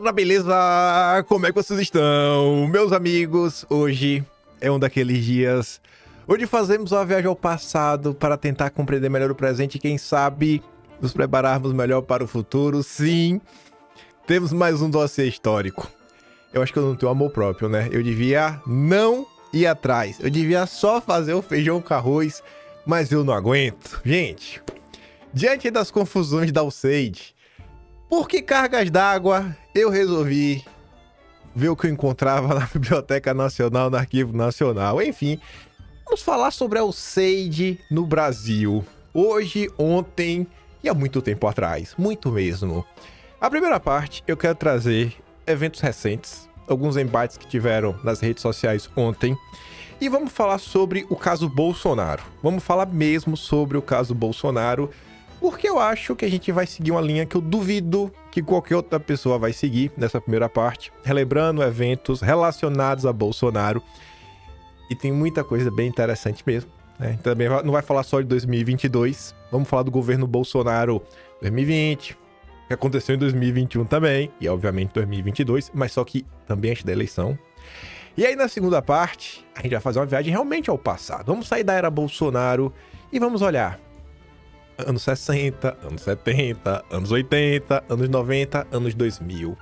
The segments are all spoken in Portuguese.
Galera, beleza? Como é que vocês estão? Meus amigos, hoje é um daqueles dias onde fazemos uma viagem ao passado para tentar compreender melhor o presente e quem sabe nos prepararmos melhor para o futuro. Sim, temos mais um dossiê histórico. Eu acho que eu não tenho amor próprio, né? Eu devia não ir atrás. Eu devia só fazer o feijão com arroz, mas eu não aguento. Gente, diante das confusões da Alceide, por que cargas d'água, eu resolvi ver o que eu encontrava na Biblioteca Nacional, no Arquivo Nacional. Enfim, vamos falar sobre a Alceide no Brasil. Hoje, ontem e há muito tempo atrás. Muito mesmo. A primeira parte, eu quero trazer eventos recentes, alguns embates que tiveram nas redes sociais ontem. E vamos falar sobre o caso Bolsonaro. Vamos falar mesmo sobre o caso Bolsonaro, porque eu acho que a gente vai seguir uma linha que eu duvido que qualquer outra pessoa vai seguir nessa primeira parte, relembrando eventos relacionados a Bolsonaro. E tem muita coisa bem interessante mesmo, né? Também não vai falar só de 2022, vamos falar do governo Bolsonaro 2020, que aconteceu em 2021 também, e obviamente 2022, mas só que também antes da eleição. E aí na segunda parte, a gente vai fazer uma viagem realmente ao passado. Vamos sair da era Bolsonaro e vamos olhar anos 60, anos 70, anos 80, anos 90, anos 2000.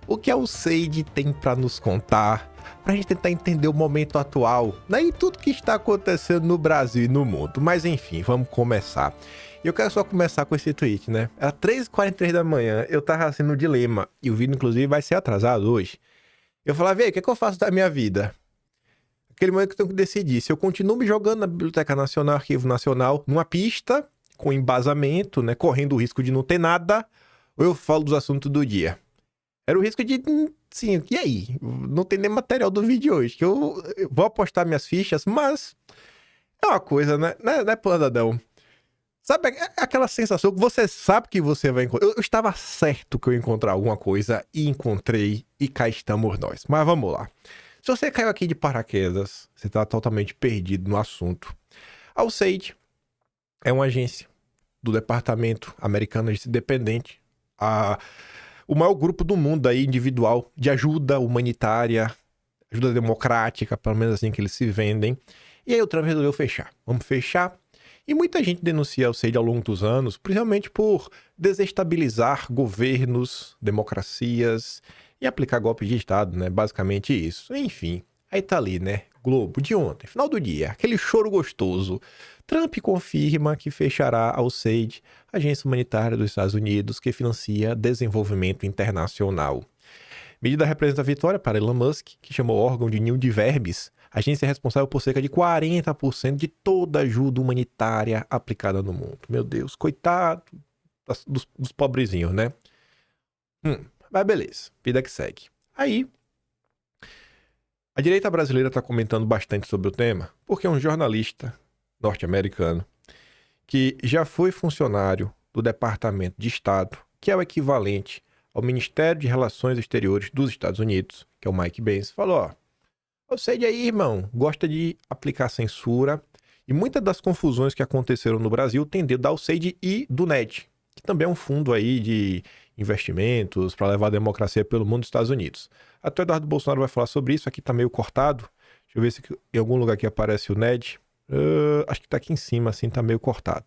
O que a Alceide tem para nos contar, pra gente tentar entender o momento atual, né? E tudo que está acontecendo no Brasil e no mundo. Mas enfim, vamos começar. Eu quero só começar com esse tweet, né? Era 3h43 da manhã, eu tava assim no dilema, e o vídeo inclusive vai ser atrasado hoje. Eu falava, o que eu faço da minha vida? Aquele momento que eu tenho que decidir se eu continuo me jogando na Biblioteca Nacional, Arquivo Nacional, numa pista com embasamento, né, correndo o risco de não ter nada, ou eu falo dos assuntos do dia. Era o risco de, sim, e aí? Não tem nem material do vídeo hoje, que eu vou apostar minhas fichas, mas é uma coisa, né? Não é planadão. Sabe aquela sensação que você sabe que você vai encontrar? Eu estava certo que eu ia encontrar alguma coisa, e encontrei, e cá estamos nós. Mas vamos lá. Se você caiu aqui de paraquedas, você está totalmente perdido no assunto. A Alceide é uma agência do Departamento Americano de Independente, o maior grupo do mundo aí, individual, de ajuda humanitária, ajuda democrática, pelo menos assim que eles se vendem. E aí o Trump resolveu fechar. Vamos fechar. E muita gente denuncia a Alceide ao longo dos anos, principalmente por desestabilizar governos, democracias e aplicar golpes de Estado, né? Basicamente isso. Enfim, aí tá ali, né? Globo de ontem, final do dia, aquele choro gostoso. Trump confirma que fechará a Alceide, agência humanitária dos Estados Unidos que financia desenvolvimento internacional. Medida representa a vitória para Elon Musk, que chamou o órgão de ninho de vermes. A agência é responsável por cerca de 40% de toda a ajuda humanitária aplicada no mundo. Meu Deus, coitado dos pobrezinhos, né? Mas beleza, vida que segue. Aí, a direita brasileira está comentando bastante sobre o tema, porque é um jornalista norte-americano que já foi funcionário do Departamento de Estado, que é o equivalente ao Ministério de Relações Exteriores dos Estados Unidos, que é o Mike Pence, falou, ó, Alceide aí, irmão, gosta de aplicar censura, e muitas das confusões que aconteceram no Brasil tem dedo da Alceide e do NED, que também é um fundo aí de investimentos para levar a democracia pelo mundo dos Estados Unidos. Até o Eduardo Bolsonaro vai falar sobre isso, aqui tá meio cortado, deixa eu ver se em algum lugar aqui aparece o NED, acho que tá aqui em cima, assim, tá meio cortado.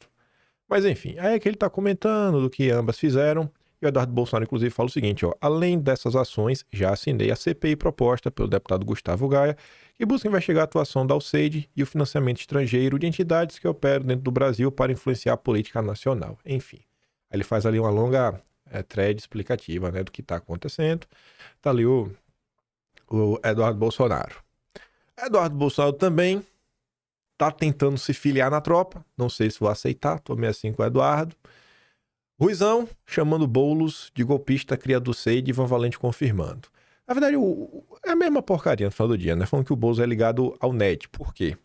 Mas enfim, aí é que ele tá comentando do que ambas fizeram, e o Eduardo Bolsonaro, inclusive, fala o seguinte, ó, além dessas ações, já assinei a CPI proposta pelo deputado Gustavo Gaia, que busca investigar a atuação da Alceide e o financiamento estrangeiro de entidades que operam dentro do Brasil para influenciar a política nacional. Enfim, aí ele faz ali uma longa thread explicativa, né, do que tá acontecendo. Tá ali o Eduardo Bolsonaro. Eduardo Bolsonaro também tá tentando se filiar na tropa, não sei se vou aceitar, tô meio assim com o Eduardo. Ruizão chamando Boulos de golpista criado do Alceide e Ivan Valente confirmando. Na verdade, é a mesma porcaria no final do dia, né? Falando que o Boulos é ligado ao NED. Por quê?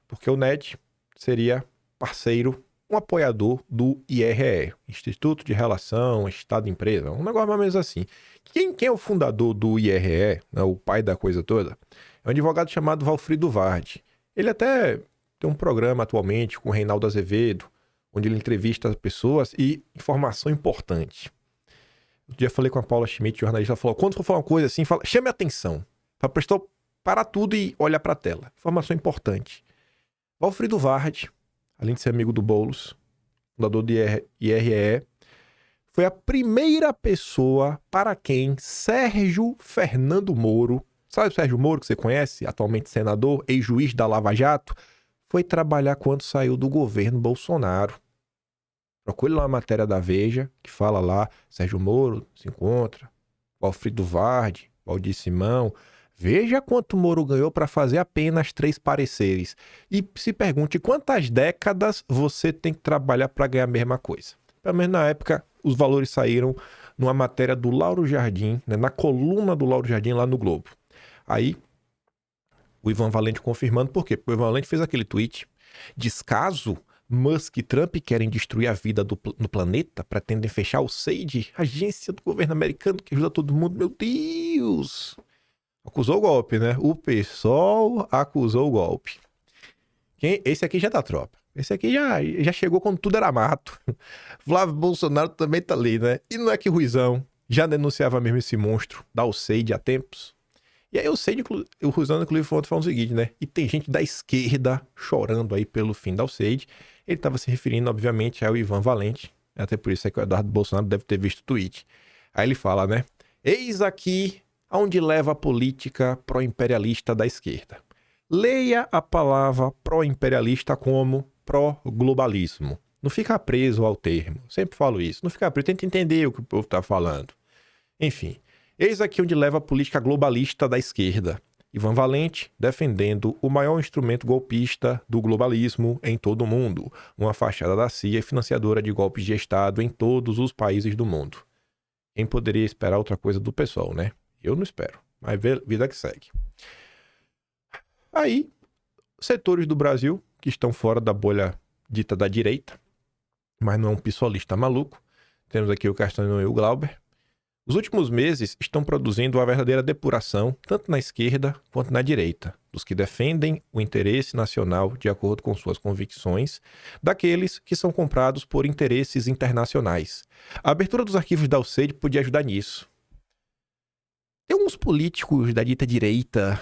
Porque o NED seria parceiro, um apoiador do IRE, Instituto de Relação Estado-Empresa, um negócio mais ou menos assim. Quem é o fundador do IRE, né, o pai da coisa toda? É um advogado chamado Valfrido Vardi. Ele até tem um programa atualmente com o Reinaldo Azevedo, onde ele entrevista as pessoas e informação importante. Outro dia falei com a Paula Schmidt, jornalista, ela falou, quando for falar uma coisa assim, chame a atenção. Para prestar, parar tudo e olhar para a tela. Informação importante. Walfrido Vardi, além de ser amigo do Boulos, fundador do IRE, foi a primeira pessoa para quem Sérgio Fernando Moro, sabe o Sérgio Moro que você conhece, atualmente senador, ex-juiz da Lava Jato, foi trabalhar quando saiu do governo Bolsonaro. Procure lá a matéria da Veja, que fala lá, Sérgio Moro se encontra, Walfrido Vardi, Valdir Simão. Veja quanto Moro ganhou para fazer apenas 3 pareceres. E se pergunte quantas décadas você tem que trabalhar para ganhar a mesma coisa. Pelo menos na época, os valores saíram numa matéria do Lauro Jardim, né, na coluna do Lauro Jardim lá no Globo. Aí, o Ivan Valente confirmando, por quê? Porque o Ivan Valente fez aquele tweet. Descaso, Musk e Trump querem destruir a vida no planeta, pretendem fechar o SAID, agência do governo americano que ajuda todo mundo. Meu Deus! Acusou o golpe, né? O PSOL acusou o golpe. Esse aqui já é da tropa. Esse aqui já chegou quando tudo era mato. Flávio Bolsonaro também tá ali, né? E não é que Ruizão já denunciava mesmo esse monstro da USAID há tempos? E aí o Ruizão, inclusive, foi falando o seguinte, né? E tem gente da esquerda chorando aí pelo fim da USAID. Ele estava se referindo, obviamente, ao Ivan Valente. Até por isso é que o Eduardo Bolsonaro deve ter visto o tweet. Aí ele fala, né? Eis aqui aonde leva a política pró-imperialista da esquerda. Leia a palavra pró-imperialista como pró-globalismo. Não fica preso ao termo. Sempre falo isso. Não fica preso. Tenta entender o que o povo está falando. Enfim, eis aqui onde leva a política globalista da esquerda. Ivan Valente defendendo o maior instrumento golpista do globalismo em todo o mundo. Uma fachada da CIA financiadora de golpes de Estado em todos os países do mundo. Quem poderia esperar outra coisa do pessoal, né? Eu não espero, mas vida que segue. Aí, setores do Brasil que estão fora da bolha dita da direita, mas não é um pissolista maluco. Temos aqui o Castanho e o Glauber. Os últimos meses estão produzindo uma verdadeira depuração, tanto na esquerda quanto na direita, dos que defendem o interesse nacional de acordo com suas convicções, daqueles que são comprados por interesses internacionais. A abertura dos arquivos da USAID podia ajudar nisso. Tem uns políticos da dita direita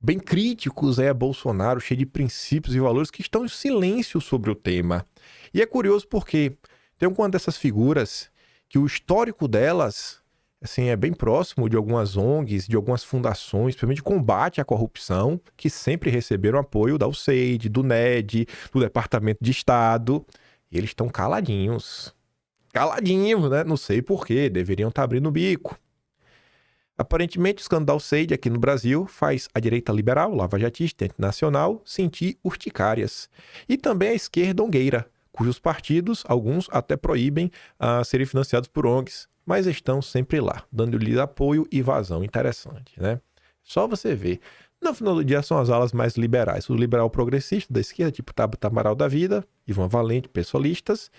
bem críticos a Bolsonaro, cheio de princípios e valores, que estão em silêncio sobre o tema. E é curioso porque tem uma dessas figuras que o histórico delas assim, é bem próximo de algumas ONGs, de algumas fundações, principalmente de combate à corrupção, que sempre receberam apoio da USAID, do NED, do Departamento de Estado. E eles estão caladinhos. Caladinhos, né? Não sei por quê, deveriam estar abrindo o bico. Aparentemente, o escândalo da USAID aqui no Brasil faz a direita liberal, lavajatista, internacional, sentir urticárias. E também a esquerda ongueira, cujos partidos, alguns até proíbem serem financiados por ONGs, mas estão sempre lá, dando-lhes apoio e vazão. Interessante, né? Só você ver. No final do dia, são as alas mais liberais. O liberal progressista da esquerda, tipo Tabata Amaral da vida, Ivan Valente, pessoalistas,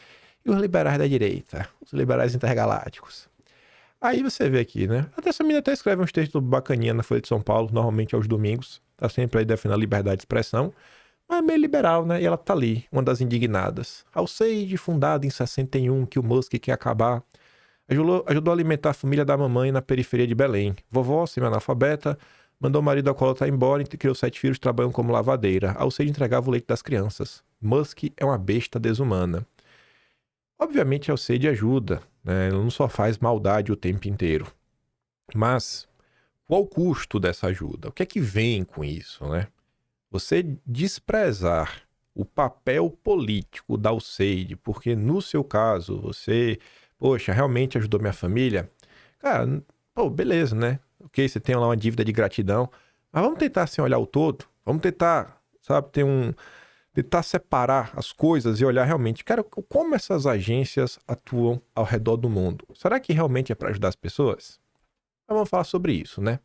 e os liberais da direita, os liberais intergalácticos. Aí você vê aqui, né? Até essa menina até escreve uns textos bacaninha na Folha de São Paulo, normalmente aos domingos. Tá sempre aí defendendo a liberdade de expressão. Mas é meio liberal, né? E ela tá ali, uma das indignadas. A USAID, fundada em 61, que o Musk quer acabar. Ajudou a alimentar a família da mamãe na periferia de Belém. Vovó, semi-analfabeta, mandou o marido alcoólatra embora e criou 7 filhos trabalhando como lavadeira. A USAID entregava o leite das crianças. Musk é uma besta desumana. Obviamente a USAID ajuda, né? Ela não só faz maldade o tempo inteiro. Mas qual o custo dessa ajuda? O que é que vem com isso, né? Você desprezar o papel político da USAID, porque no seu caso você, poxa, realmente ajudou minha família, cara, pô, beleza, né? Ok, você tem lá uma dívida de gratidão, mas vamos tentar assim olhar o todo, vamos tentar, sabe, tentar separar as coisas e olhar realmente, cara, como essas agências atuam ao redor do mundo. Será que realmente é para ajudar as pessoas? Mas vamos falar sobre isso, né?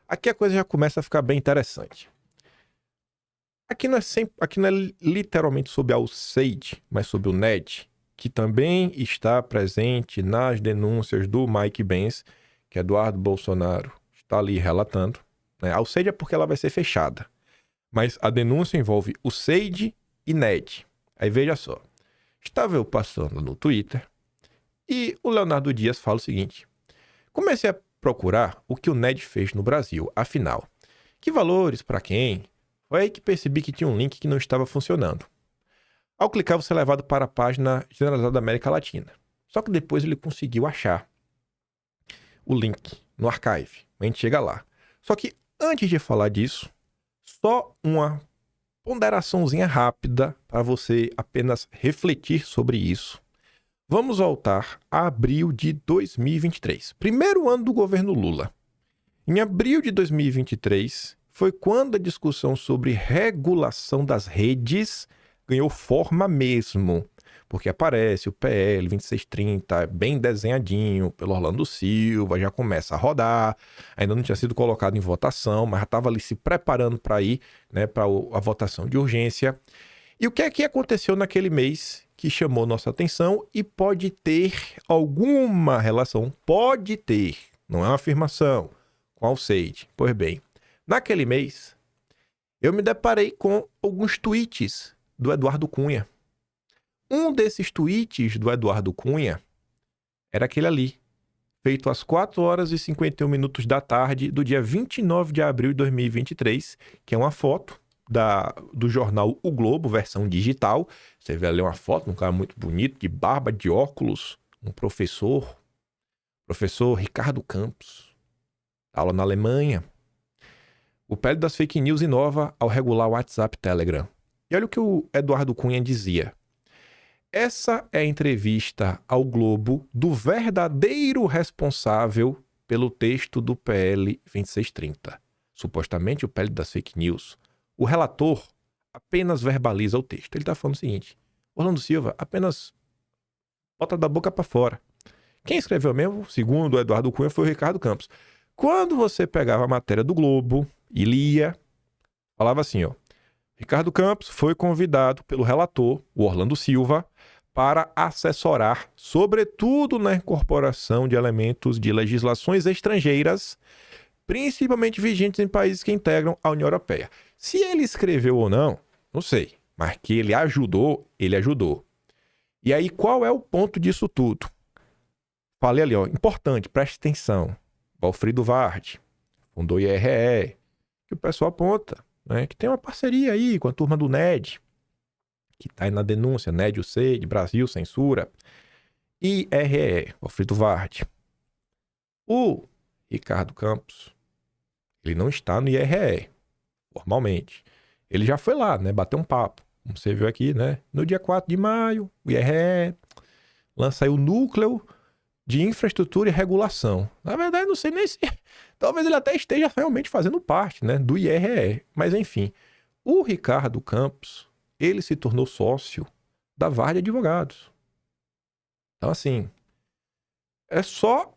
Aqui a coisa já começa a ficar bem interessante. Aqui não é literalmente sobre a USAID, mas sobre o NED, que também está presente nas denúncias do Mike Benz, que Eduardo Bolsonaro está ali relatando. Né? A USAID é porque ela vai ser fechada. Mas a denúncia envolve USAID e NED. Aí veja só. Estava eu passando no Twitter E o Leonardo Dias fala o seguinte: comecei a procurar o que o Ned fez no Brasil, afinal. Que valores, para quem? Foi aí que percebi que tinha um link que não estava funcionando. Ao clicar, você é levado para a página generalizada da América Latina. Só que depois ele conseguiu achar o link no archive. A gente chega lá. Só que antes de falar disso, só uma ponderaçãozinha rápida para você apenas refletir sobre isso. Vamos voltar a abril de 2023, primeiro ano do governo Lula. Em abril de 2023 foi quando a discussão sobre regulação das redes ganhou forma mesmo, porque aparece o PL 2630 bem desenhadinho pelo Orlando Silva, já começa a rodar, ainda não tinha sido colocado em votação, mas já estava ali se preparando para ir, né, para a votação de urgência. E o que é que aconteceu naquele mês que chamou nossa atenção e pode ter alguma relação, pode ter, não é uma afirmação, com Alceide? Pois bem, naquele mês eu me deparei com alguns tweets do Eduardo Cunha. Um desses tweets do Eduardo Cunha era aquele ali, feito às 4 horas e 51 minutos da tarde do dia 29 de abril de 2023, que é uma foto do jornal O Globo, versão digital. Você vê ali uma foto de um cara muito bonito, de barba, de óculos, um professor Ricardo Campos, aula na Alemanha. O PL das fake news inova ao regular o WhatsApp e Telegram. E olha o que o Eduardo Cunha dizia. Essa é a entrevista ao Globo do verdadeiro responsável pelo texto do PL 2630. Supostamente o PL das fake news. O relator apenas verbaliza o texto. Ele está falando o seguinte: Orlando Silva apenas bota da boca para fora. Quem escreveu mesmo, segundo o Eduardo Cunha, foi o Ricardo Campos. Quando você pegava a matéria do Globo e lia, falava assim, ó: Ricardo Campos foi convidado pelo relator, o Orlando Silva, para assessorar, sobretudo na incorporação de elementos de legislações estrangeiras, principalmente vigentes em países que integram a União Europeia. Se ele escreveu ou não, não sei, mas que ele ajudou, ele ajudou. E aí, qual é o ponto disso tudo? Falei ali, ó, importante, preste atenção. Valfrido Vardi fundou o IRE, que o pessoal aponta, né, que tem uma parceria aí com a turma do NED, que está aí na denúncia, NED, UCED, Brasil, censura, IRE, Valfrido Vardi. O Ricardo Campos, ele não está no IRE, formalmente. Ele já foi lá, né, bater um papo, como você viu aqui, né, no dia 4 de maio, o IRE lança aí o núcleo de infraestrutura e regulação. Na verdade, não sei nem se... Talvez ele até esteja realmente fazendo parte, né, do IRE. Mas, enfim, o Ricardo Campos, ele se tornou sócio da Vardi Advogados. Então, assim, é só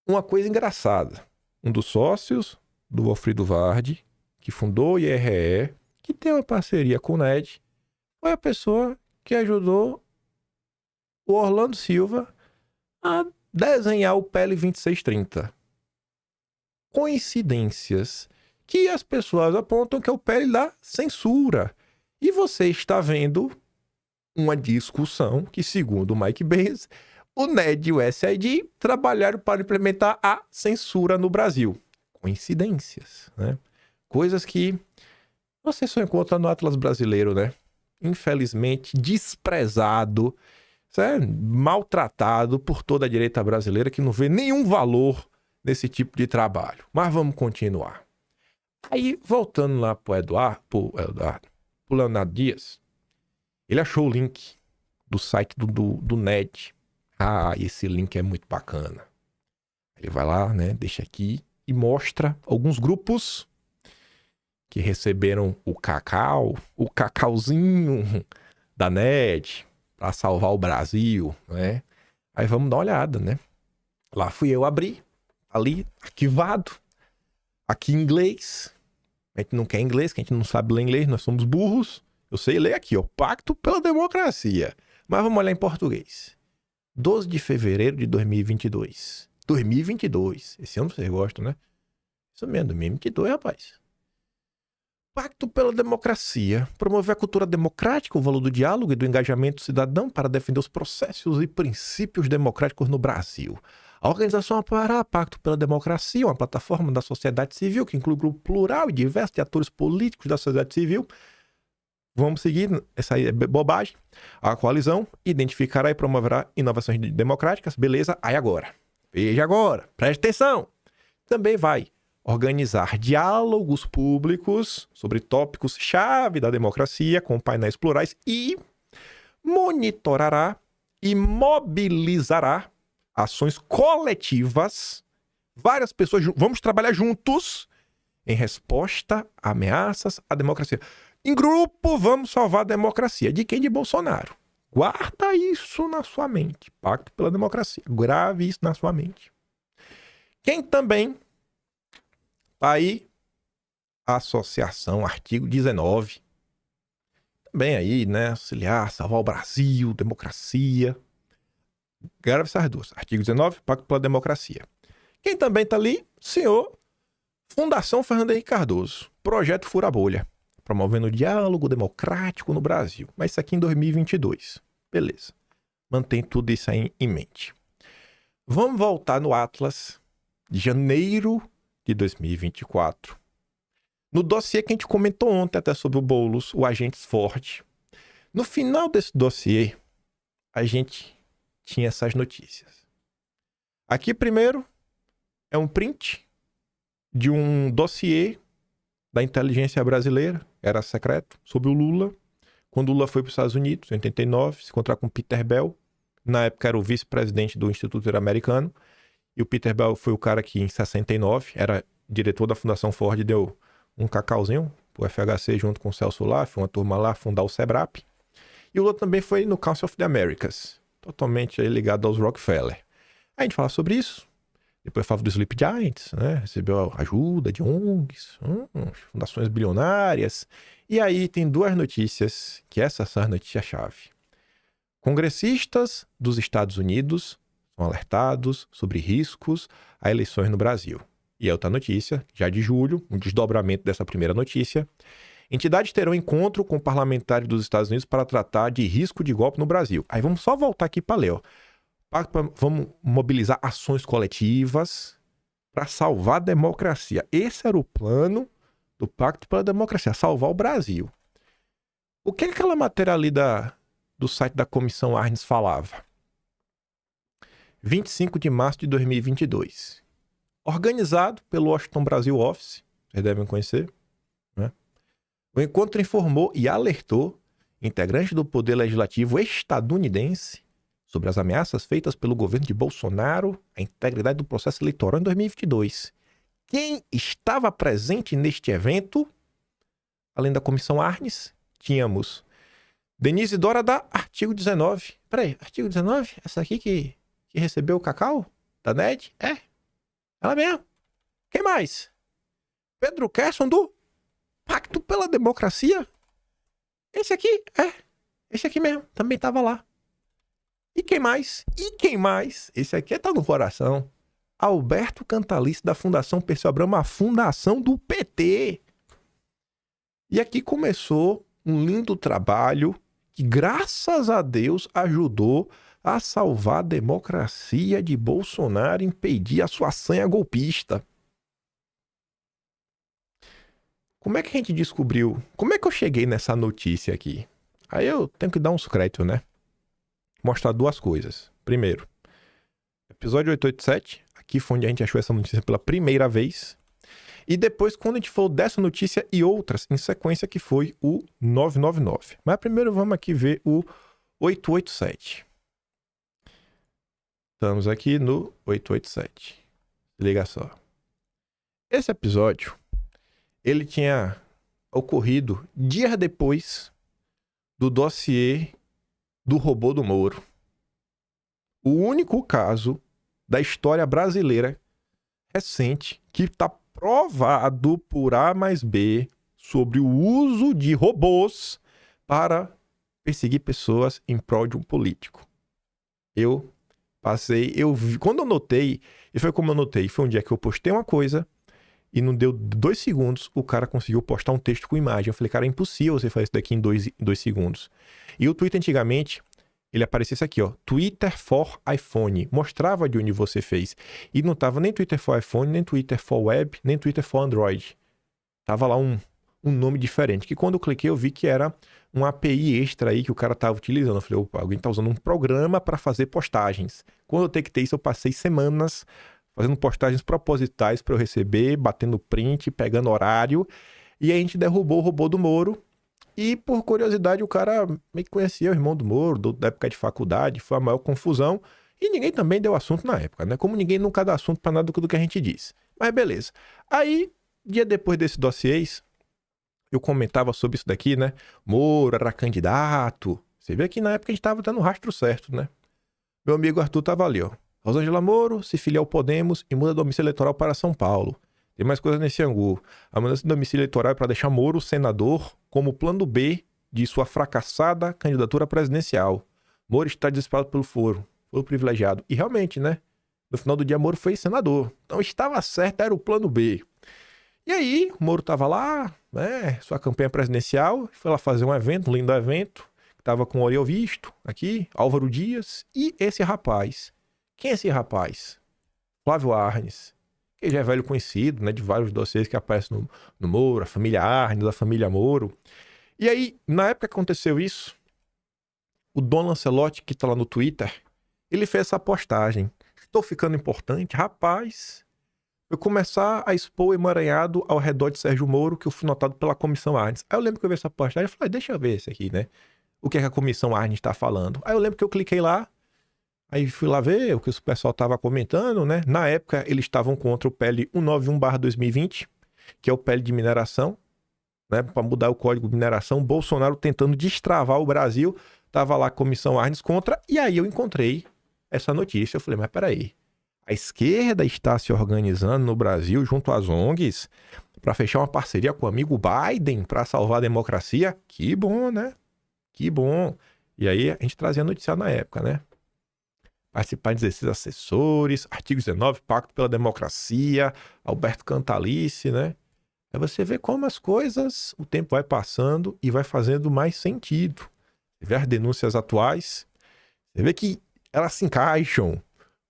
uma coisa engraçada. Um dos sócios do Valfrido Vardi, que fundou o IRE, que tem uma parceria com o NED, foi a pessoa que ajudou o Orlando Silva a desenhar o PL 2630. Coincidências que as pessoas apontam que é o PL da censura. E você está vendo uma discussão que, segundo o Mike Benz, o NED e o SID trabalharam para implementar a censura no Brasil. Coincidências, né? Coisas que você só encontra no Atlas brasileiro, né? Infelizmente, desprezado, maltratado por toda a direita brasileira que não vê nenhum valor nesse tipo de trabalho. Mas vamos continuar. Aí, voltando lá pro Leonardo Dias, ele achou o link do site do NED. Ah, esse link é muito bacana. Ele vai lá, né, deixa aqui e mostra alguns grupos que receberam o cacauzinho da NED para salvar o Brasil, né? Aí vamos dar uma olhada, né? Lá fui eu abrir, ali, arquivado, aqui em inglês. A gente não quer inglês, que a gente não sabe ler inglês, nós somos burros. Eu sei ler aqui, ó, Pacto pela Democracia. Mas vamos olhar em português. 12 de fevereiro de 2022. 2022. Esse ano vocês gostam, né? Isso mesmo, 2022, rapaz. Pacto pela democracia. Promover a cultura democrática, o valor do diálogo e do engajamento cidadão para defender os processos e princípios democráticos no Brasil. A organização Apará, Pacto pela Democracia, uma plataforma da sociedade civil que inclui um grupo plural e diverso de atores políticos da sociedade civil. Vamos seguir, essa aí é bobagem. A coalizão identificará e promoverá inovações democráticas. Beleza, aí agora. Veja agora, preste atenção. Também vai organizar diálogos públicos sobre tópicos-chave da democracia com painéis plurais e monitorará e mobilizará ações coletivas. Várias pessoas, vamos trabalhar juntos em resposta a ameaças à democracia. Em grupo, vamos salvar a democracia. De quem? De Bolsonaro. Guarda isso na sua mente. Pacto pela democracia. Grave isso na sua mente. Quem também tá aí? A associação, artigo 19. Também aí, né? Auxiliar, salvar o Brasil, democracia. Grave essas duas. Artigo 19, Pacto pela Democracia. Quem também tá ali? Senhor Fundação Fernando Henrique Cardoso. Projeto Fura Bolha. Promovendo o diálogo democrático no Brasil. Mas isso aqui em 2022. Beleza. Mantém tudo isso aí em mente. Vamos voltar no Atlas de janeiro de 2024. No dossiê que a gente comentou ontem até sobre o Boulos, o Agentes Forte. No final desse dossiê, a gente tinha essas notícias. Aqui primeiro é um print de um dossiê da inteligência brasileira, era secreto, sobre o Lula. Quando o Lula foi para os Estados Unidos, em 89, se encontrar com Peter Bell. Na época era o vice-presidente do Instituto Interamericano. E o Peter Bell foi o cara que, em 69, era diretor da Fundação Ford, deu um cacauzinho pro FHC junto com o Celso Laff, uma turma lá, fundar o SEBRAP. E o Lula também foi no Council of the Americas, totalmente aí ligado aos Rockefeller. Aí a gente fala sobre isso. Depois fala do Sleep Giants, né? Recebeu ajuda de ONGs, fundações bilionárias. E aí tem duas notícias, que essas são as notícias-chave. Congressistas dos Estados Unidos são alertados sobre riscos a eleições no Brasil. E a outra notícia, já de julho, um desdobramento dessa primeira notícia. Entidades terão encontro com parlamentares dos Estados Unidos para tratar de risco de golpe no Brasil. Aí vamos só voltar aqui para ler, ó. Vamos mobilizar ações coletivas para salvar a democracia. Esse era o plano do Pacto pela Democracia, salvar o Brasil. O que aquela matéria ali do site da Comissão Arnes falava? 25 de março de 2022. Organizado pelo Washington Brasil Office, vocês devem conhecer, né? O encontro informou e alertou integrantes do Poder Legislativo estadunidense sobre as ameaças feitas pelo governo de Bolsonaro à integridade do processo eleitoral em 2022. Quem estava presente neste evento, além da Comissão Arnes, tínhamos Denise Dora da Artigo 19. Peraí, Artigo 19? Essa aqui que recebeu o cacau da NED? É, ela mesmo. Quem mais? Pedro Kesson do Pacto pela Democracia. Esse aqui, esse aqui mesmo, também estava lá. E quem mais? Esse aqui tá no coração. Alberto Cantalice, da Fundação Perseu Abramo, a fundação do PT. E aqui começou um lindo trabalho que, graças a Deus, ajudou a salvar a democracia de Bolsonaro e impedir a sua sanha golpista. Como é que a gente descobriu? Como é que eu cheguei nessa notícia aqui? Aí eu tenho que dar uns créditos, né? Mostrar duas coisas. Primeiro, episódio 887, aqui foi onde a gente achou essa notícia pela primeira vez. E depois, quando a gente falou dessa notícia e outras em sequência, que foi o 999. Mas primeiro vamos aqui ver o 887. Estamos aqui no 887. Se liga só. Esse episódio, ele tinha ocorrido dias depois do dossiê do robô do Moro. O único caso da história brasileira recente que está provado por A mais B sobre o uso de robôs para perseguir pessoas em prol de um político. Quando eu notei, e foi como eu notei, foi um dia que eu postei uma coisa, e não deu 2 segundos, o cara conseguiu postar um texto com imagem. Eu falei, cara, é impossível você fazer isso daqui em 2 segundos. E o Twitter, antigamente, ele aparecia isso aqui, ó, Twitter for iPhone. Mostrava de onde você fez. E não tava nem Twitter for iPhone, nem Twitter for Web, nem Twitter for Android. Tava lá um nome diferente, que quando eu cliquei eu vi que era uma API extra aí que o cara tava utilizando. Eu falei, opa, alguém tá usando um programa para fazer postagens. Quando eu tectei isso, eu passei semanas fazendo postagens propositais para eu receber, batendo print, pegando horário. E aí a gente derrubou o robô do Moro. E por curiosidade, o cara meio que conhecia o irmão do Moro, da época de faculdade, foi a maior confusão. E ninguém também deu assunto na época, né? Como ninguém nunca dá assunto para nada do que a gente diz. Mas beleza. Aí, dia depois desse dossiês, eu comentava sobre isso daqui, né? Moro era candidato. Você vê que na época a gente tava dando o rastro certo, né? Meu amigo Arthur tava ali, ó. Rosângela Moro se filia ao Podemos e muda domicílio eleitoral para São Paulo. Tem mais coisa nesse angu. A mudança de domicílio eleitoral é para deixar Moro senador como plano B de sua fracassada candidatura presidencial. Moro está desesperado pelo foro privilegiado. E realmente, né? No final do dia, Moro foi senador. Então estava certo, era o plano B. E aí, o Moro estava lá, né? Sua campanha presidencial, foi lá fazer um evento, um lindo evento. Tava com o Oriol Visto aqui, Álvaro Dias e esse rapaz. Quem é esse rapaz? Flávio Arnes, que já é velho conhecido, né, de vários dossiês que aparecem no Moro, a família Arnes, a família Moro. E aí, na época que aconteceu isso, o Dom Lancelotti, que tá lá no Twitter, ele fez essa postagem. Estou ficando importante, rapaz. Eu começar a expor o emaranhado ao redor de Sérgio Moro, que eu fui notado pela Comissão Arnes. Aí eu lembro que eu vi essa postagem e falei, deixa eu ver esse aqui, né? O que é que a Comissão Arnes está falando. Aí eu lembro que eu cliquei lá, aí fui lá ver o que o pessoal estava comentando, né? Na época, eles estavam contra o PL 191/2020, que é o PL de mineração, né? Para mudar o código de mineração. Bolsonaro tentando destravar o Brasil. Tava lá a Comissão Arnes contra, e aí eu encontrei essa notícia. Eu falei, mas peraí, a esquerda está se organizando no Brasil junto às ONGs para fechar uma parceria com o amigo Biden para salvar a democracia? Que bom, né? Que bom. E aí a gente trazia a notícia na época, né? Participar de 16 assessores, artigo 19, Pacto pela Democracia, Alberto Cantalice, né? Aí você vê como as coisas, o tempo vai passando e vai fazendo mais sentido. Você vê as denúncias atuais, você vê que elas se encaixam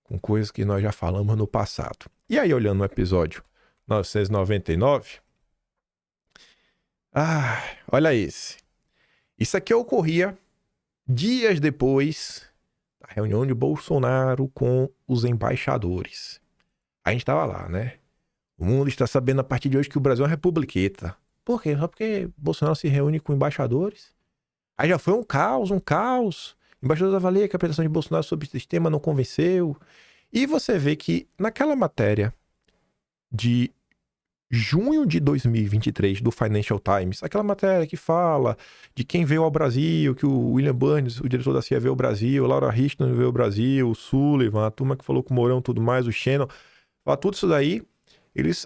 com coisas que nós já falamos no passado. E aí, olhando o episódio 999, olha esse. Isso aqui ocorria dias depois da reunião de Bolsonaro com os embaixadores. A gente estava lá, né? O mundo está sabendo a partir de hoje que o Brasil é uma republiqueta. Por quê? Só porque Bolsonaro se reúne com embaixadores. Aí já foi um caos, um caos. Embaixadores avaliam que a apresentação de Bolsonaro sobre o sistema não convenceu. E você vê que naquela matéria de junho de 2023 do Financial Times, aquela matéria que fala de quem veio ao Brasil, que o William Burns, o diretor da CIA, veio ao Brasil, Laura Richardson veio ao Brasil, o Sullivan, a turma que falou com o Mourão e tudo mais, o Shannon, tudo isso daí,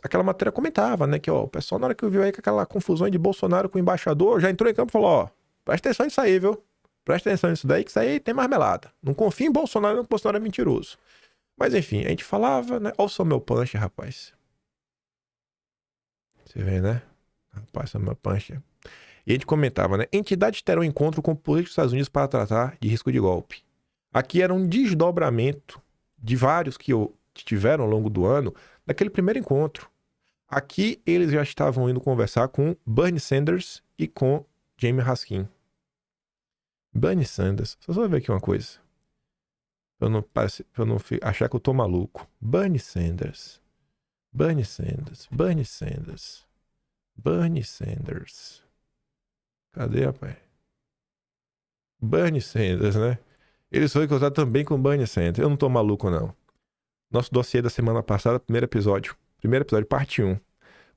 aquela matéria comentava, né, que ó, o pessoal na hora que viu aí com aquela confusão de Bolsonaro com o embaixador, já entrou em campo e falou, ó, presta atenção nisso aí, viu? Presta atenção nisso daí, que isso aí tem marmelada. Não confia em Bolsonaro, não, que Bolsonaro é mentiroso. Mas enfim, a gente falava, né, olha o Samuel Punch, rapaz. Você vê, né? Rapaz, Samuel Punch. E a gente comentava, né? Entidades terão encontro com políticos dos Estados Unidos para tratar de risco de golpe. Aqui era um desdobramento de vários que tiveram ao longo do ano daquele primeiro encontro. Aqui eles já estavam indo conversar com Bernie Sanders e com Jamie Raskin. Bernie Sanders, só vou ver aqui uma coisa. Pra eu não achar que eu tô maluco. Bernie Sanders. Bernie Sanders. Bernie Sanders. Bernie Sanders. Cadê, rapaz? Bernie Sanders, né? Eles foram encontrados também com Bernie Sanders. Eu não tô maluco, não. Nosso dossiê da semana passada, primeiro episódio, parte 1.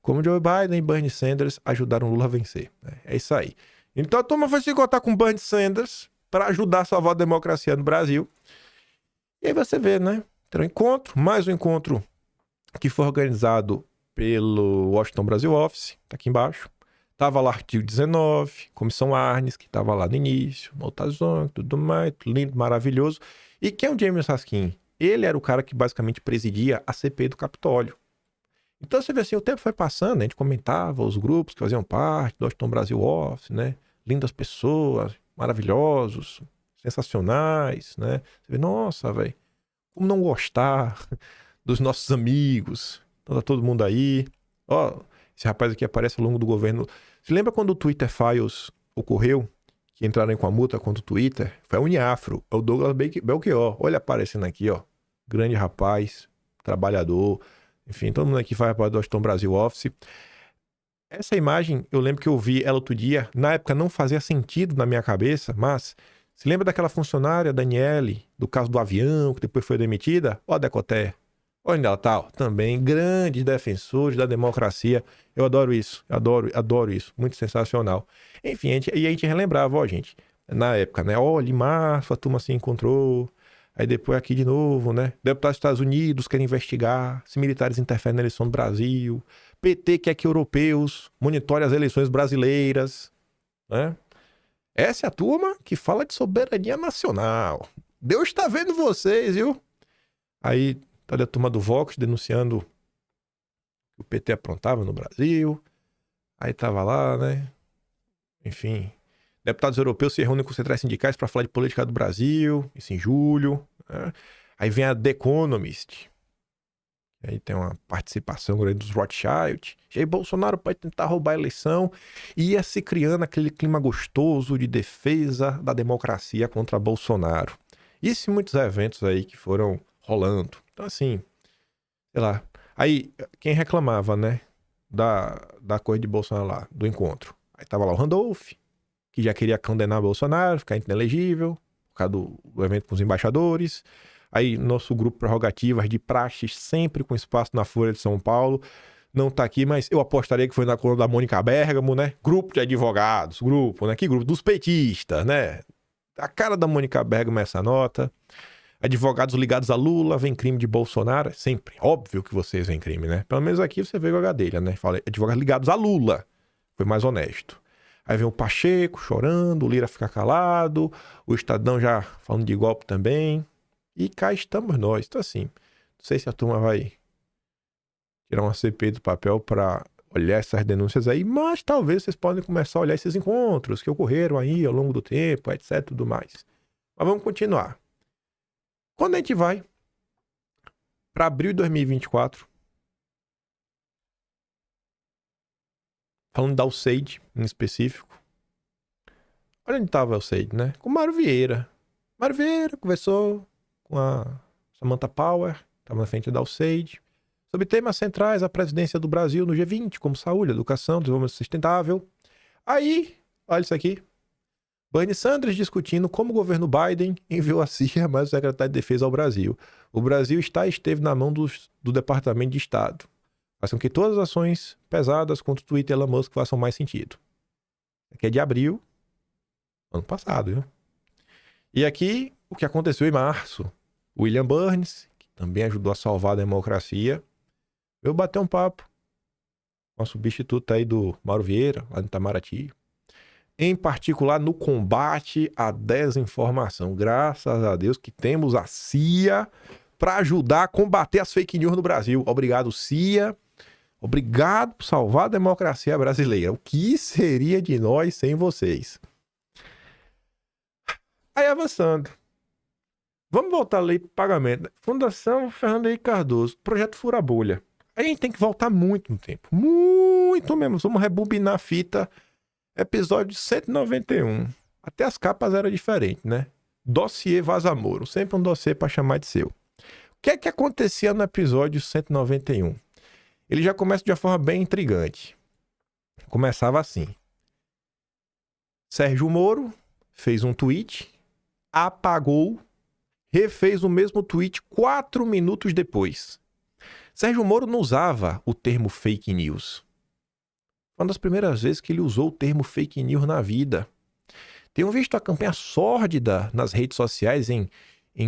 Como Joe Biden e Bernie Sanders ajudaram Lula a vencer. É isso aí. Então a turma foi se encontrar com Bernie Sanders para ajudar a salvar a democracia no Brasil. E aí você vê, né? Tem um encontro, mais um encontro que foi organizado pelo Washington Brasil Office, tá aqui embaixo. Tava lá artigo 19, Comissão Arnes, que tava lá no início, Maltazon, tudo mais, lindo, maravilhoso. E quem é o James Raskin? Ele era o cara que basicamente presidia a CPI do Capitólio. Então você vê assim, o tempo foi passando, a gente comentava os grupos que faziam parte do Washington Brasil Office, né? Lindas pessoas, maravilhosos, sensacionais, né? Você vê, nossa, velho, como não gostar dos nossos amigos? Então tá todo mundo aí. Ó, esse rapaz aqui aparece ao longo do governo. Você lembra quando o Twitter Files ocorreu? Que entraram com a multa contra o Twitter? Foi a Uniafro, é o Douglas Belchior. Olha aparecendo aqui, ó. Grande rapaz, trabalhador. Enfim, todo mundo aqui faz parte do Washington Brasil Office. Essa imagem, eu lembro que eu vi ela outro dia. Na época não fazia sentido na minha cabeça, mas... Se lembra daquela funcionária, Daniele, do caso do avião, que depois foi demitida? Ó a Decoté. Olha onde ela tá, ó. Também grandes defensores da democracia. Eu adoro isso, adoro isso. Muito sensacional. Enfim, a gente relembrava, ó, gente, na época, né? Olha, em março a turma se encontrou. Aí depois aqui de novo, né? Deputados dos Estados Unidos querem investigar se militares interferem na eleição do Brasil. PT quer que europeus monitorem as eleições brasileiras, né? Essa é a turma que fala de soberania nacional. Deus está vendo vocês, viu? Aí tá a turma do Vox denunciando que o PT aprontava no Brasil. Aí tava lá, né? Enfim, deputados europeus se reúnem com centrais sindicais para falar de política do Brasil, isso em julho, né? Aí vem a The Economist. Aí tem uma participação grande dos Rothschild. Jair Bolsonaro pode tentar roubar a eleição. E ia se criando aquele clima gostoso de defesa da democracia contra Bolsonaro. Isso e muitos eventos aí que foram rolando. Então, assim, sei lá. Aí, quem reclamava, né, da coisa de Bolsonaro lá, do encontro? Aí tava lá o Randolph, que já queria condenar Bolsonaro, ficar inelegível, por causa do evento com os embaixadores. Aí, nosso grupo Prerrogativas de Praxes, sempre com espaço na Folha de São Paulo. Não tá aqui, mas eu apostaria que foi na coluna da Mônica Bergamo, né? Grupo de advogados, grupo, né? Que grupo? Dos petistas, né? A cara da Mônica Bergamo é essa nota. Advogados ligados a Lula, vem crime de Bolsonaro. Sempre. Óbvio que vocês vêm crime, né? Pelo menos aqui você veio a gadelha, né? Fala, advogados ligados a Lula. Foi mais honesto. Aí vem o Pacheco chorando, o Lira fica calado, o Estadão já falando de golpe também. E cá estamos nós. Então, assim, não sei se a turma vai tirar uma CPI do papel para olhar essas denúncias aí, mas talvez vocês podem começar a olhar esses encontros que ocorreram aí ao longo do tempo, etc, tudo mais. Mas vamos continuar. Quando a gente vai para abril de 2024, falando da Alceide em específico, olha onde estava a Alceide, né? Com o Mário Vieira. Mário Vieira conversou com a Samantha Power, estava na frente da Alceide, sobre temas centrais à presidência do Brasil no G20, como saúde, educação, desenvolvimento sustentável. Aí, olha isso aqui. Bernie Sanders discutindo como o governo Biden enviou a CIA mais o secretário de Defesa ao Brasil. O Brasil esteve na mão do Departamento de Estado. Faz com que todas as ações pesadas contra o Twitter e Elon Musk façam mais sentido. Aqui é de abril, ano passado, viu? E aqui, o que aconteceu em março. William Burns, que também ajudou a salvar a democracia, veio bater um papo com a substituta aí do Mauro Vieira, lá no Itamaraty. Em particular no combate à desinformação. Graças a Deus que temos a CIA para ajudar a combater as fake news no Brasil. Obrigado, CIA. Obrigado por salvar a democracia brasileira. O que seria de nós sem vocês? Aí avançando. Vamos voltar à lei de pagamento. Fundação Fernando Henrique Cardoso. Projeto Fura Bolha. Aí a gente tem que voltar muito no tempo. Muito mesmo. Vamos rebobinar a fita. Episódio 191. Até as capas eram diferentes, né? Dossiê Vaza Moro. Sempre um dossiê para chamar de seu. O que é que acontecia no episódio 191? Ele já começa de uma forma bem intrigante. Começava assim. Sérgio Moro fez um tweet, apagou, refez o mesmo tweet 4 minutos depois. Sérgio Moro não usava o termo fake news. Foi uma das primeiras vezes que ele usou o termo fake news na vida. Tenho visto a campanha sórdida nas redes sociais em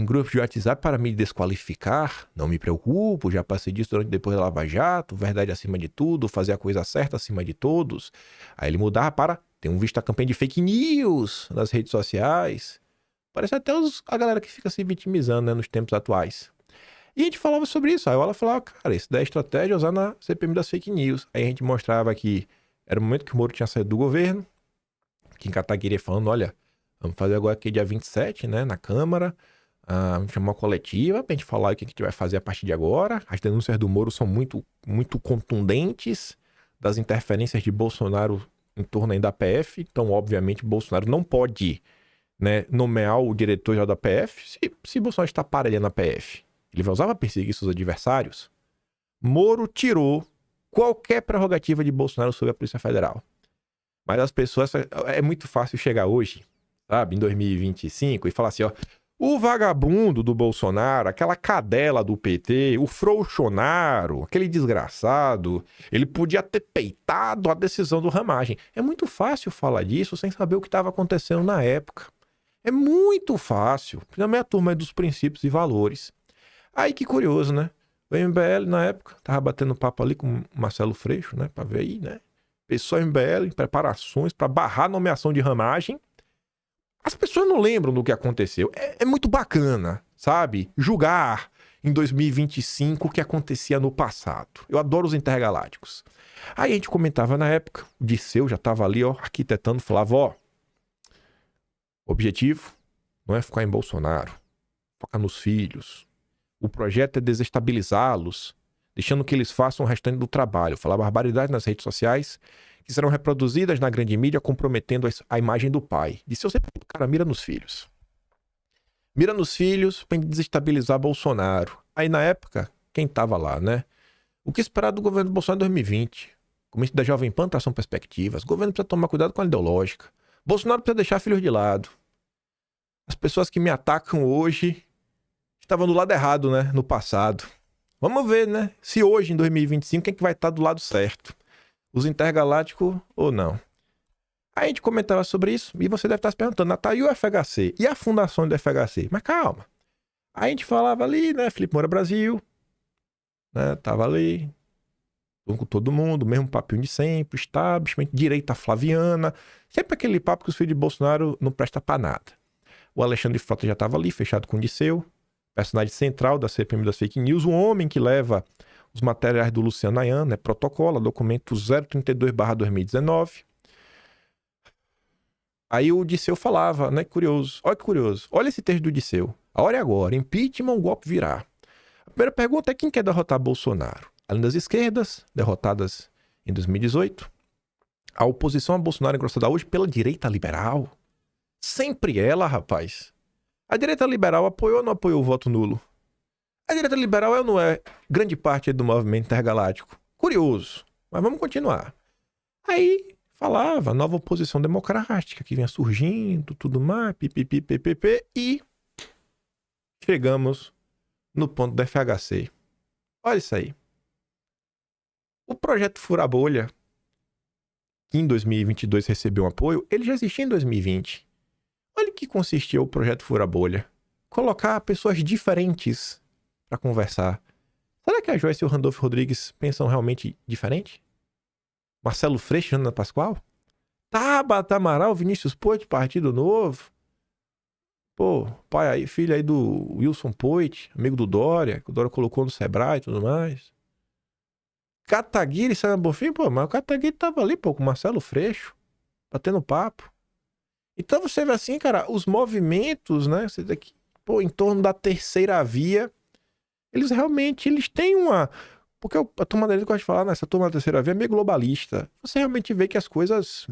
grupos de WhatsApp para me desqualificar. Não me preocupo, já passei disso depois da Lava Jato, verdade acima de tudo, fazer a coisa certa acima de todos. Aí ele mudava para, tenho visto a campanha de fake news nas redes sociais. Parece até a galera que fica se vitimizando, né, nos tempos atuais. E a gente falava sobre isso. Aí ela falava, cara, isso daí é estratégia usar na CPMI das fake news. Aí a gente mostrava que era o momento que o Moro tinha saído do governo, que em Kataguiri falando, olha, vamos fazer agora aqui dia 27, né, na Câmara, vamos chamar uma coletiva pra gente falar o que a gente vai fazer a partir de agora. As denúncias do Moro são muito, muito contundentes das interferências de Bolsonaro em torno aí da PF. Então, obviamente, Bolsonaro não pode, né, nomear o diretor da PF se Bolsonaro está aparelhando a PF. Ele vai usar para perseguir seus adversários. Moro tirou qualquer prerrogativa de Bolsonaro sobre a Polícia Federal. Mas as pessoas... É muito fácil chegar hoje, sabe, em 2025, e falar assim, ó, o vagabundo do Bolsonaro, aquela cadela do PT, o frouxonaro, aquele desgraçado, ele podia ter peitado a decisão do Ramagem. É muito fácil falar disso sem saber o que estava acontecendo na época. É muito fácil. Principalmente a turma dos princípios e valores. Aí que curioso, né? O MBL, na época, tava batendo papo ali com o Marcelo Freixo, né? Pra ver aí, né? Pessoal MBL em preparações para barrar a nomeação de Ramagem. As pessoas não lembram do que aconteceu. É muito bacana, sabe? Julgar em 2025 o que acontecia no passado. Eu adoro os intergalácticos. Aí a gente comentava na época, o Disseu já tava ali, ó, arquitetando, falava, ó, o objetivo não é ficar em Bolsonaro, focar nos filhos. O projeto é desestabilizá-los, deixando que eles façam o restante do trabalho. Falar barbaridade nas redes sociais, que serão reproduzidas na grande mídia, comprometendo a imagem do pai. Disse eu sempre, cara, mira nos filhos. Mira nos filhos para desestabilizar Bolsonaro. Aí na época, quem tava lá, né? O que esperar do governo do Bolsonaro em 2020? Começo da Jovem Pan traçam perspectivas. O governo precisa tomar cuidado com a ideológica. Bolsonaro precisa deixar filhos de lado. As pessoas que me atacam hoje estavam do lado errado, né? No passado. Vamos ver, né? Se hoje, em 2025, quem é que vai estar do lado certo? Os intergalácticos ou não? Aí a gente comentava sobre isso e você deve estar se perguntando, tá, e o FHC? E a fundação do FHC? Mas calma. Aí a gente falava ali, né? Felipe Moura Brasil, né? Tava ali, com todo mundo, mesmo papinho de sempre, establishment, direita flaviana, sempre aquele papo que os filhos de Bolsonaro não prestam pra nada. O Alexandre Frota já tava ali, fechado com o Disseu, personagem central da CPMI das fake news, o homem que leva os materiais do Luciano Ayan, né? Protocola, documento 032/2019. Aí o Disseu falava, né? Curioso. Olha que curioso. Olha esse texto do Disseu. A hora é agora. Impeachment, o golpe virá. A primeira pergunta é quem quer derrotar Bolsonaro? Além das esquerdas, derrotadas em 2018. A oposição a Bolsonaro engrossada hoje pela direita liberal. Sempre ela, rapaz. A direita liberal apoiou ou não apoiou o voto nulo? A direita liberal é ou não é grande parte do movimento intergaláctico? Curioso. Mas vamos continuar. Aí falava nova oposição democrática que vinha surgindo, tudo mais, pipipi, ppp, e chegamos no ponto do FHC. Olha isso aí. O projeto Fura Bolha, que em 2022 recebeu um apoio, ele já existia em 2020. Olha o que consistia o projeto Fura Bolha. Colocar pessoas diferentes para conversar. Será que a Joyce e o Randolfo Rodrigues pensam realmente diferente? Marcelo Freixo, Ana Pascoal? Tabata Amaral, Vinícius Poit, Partido Novo. Pô, pai aí, filho aí do Wilson Poit, amigo do Dória, que o Dória colocou no Sebrae e tudo mais. Kataguiri, Sandra Bonfim, pô, mas o Kataguiri tava ali, pô, com o Marcelo Freixo, batendo papo. Então você vê assim, cara, os movimentos, né, daqui, pô, em torno da terceira via, eles realmente, eles têm uma... Porque a turma deles gosta de falar, né, essa turma da terceira via é meio globalista. Você realmente vê que as coisas,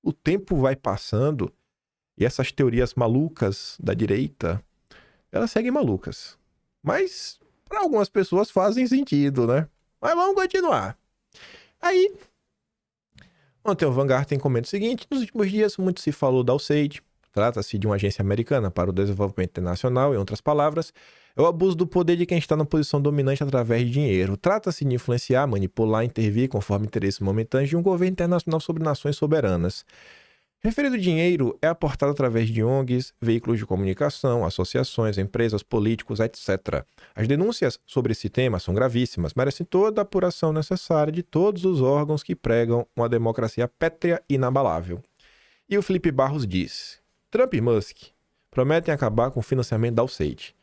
o tempo vai passando e essas teorias malucas da direita, elas seguem malucas. Mas, para algumas pessoas fazem sentido, né? Mas vamos continuar. Aí, ontem o Vanguard comenta o seguinte: nos últimos dias muito se falou da USAID. Trata-se de uma agência americana para o desenvolvimento internacional, em outras palavras, é o abuso do poder de quem está na posição dominante através de dinheiro. Trata-se de influenciar, manipular, intervir conforme interesses momentâneos de um governo internacional sobre nações soberanas. Referido dinheiro é aportado através de ONGs, veículos de comunicação, associações, empresas, políticos, etc. As denúncias sobre esse tema são gravíssimas, merecem toda a apuração necessária de todos os órgãos que pregam uma democracia pétrea e inabalável. E o Felipe Barros diz: Trump e Musk prometem acabar com o financiamento da USAID.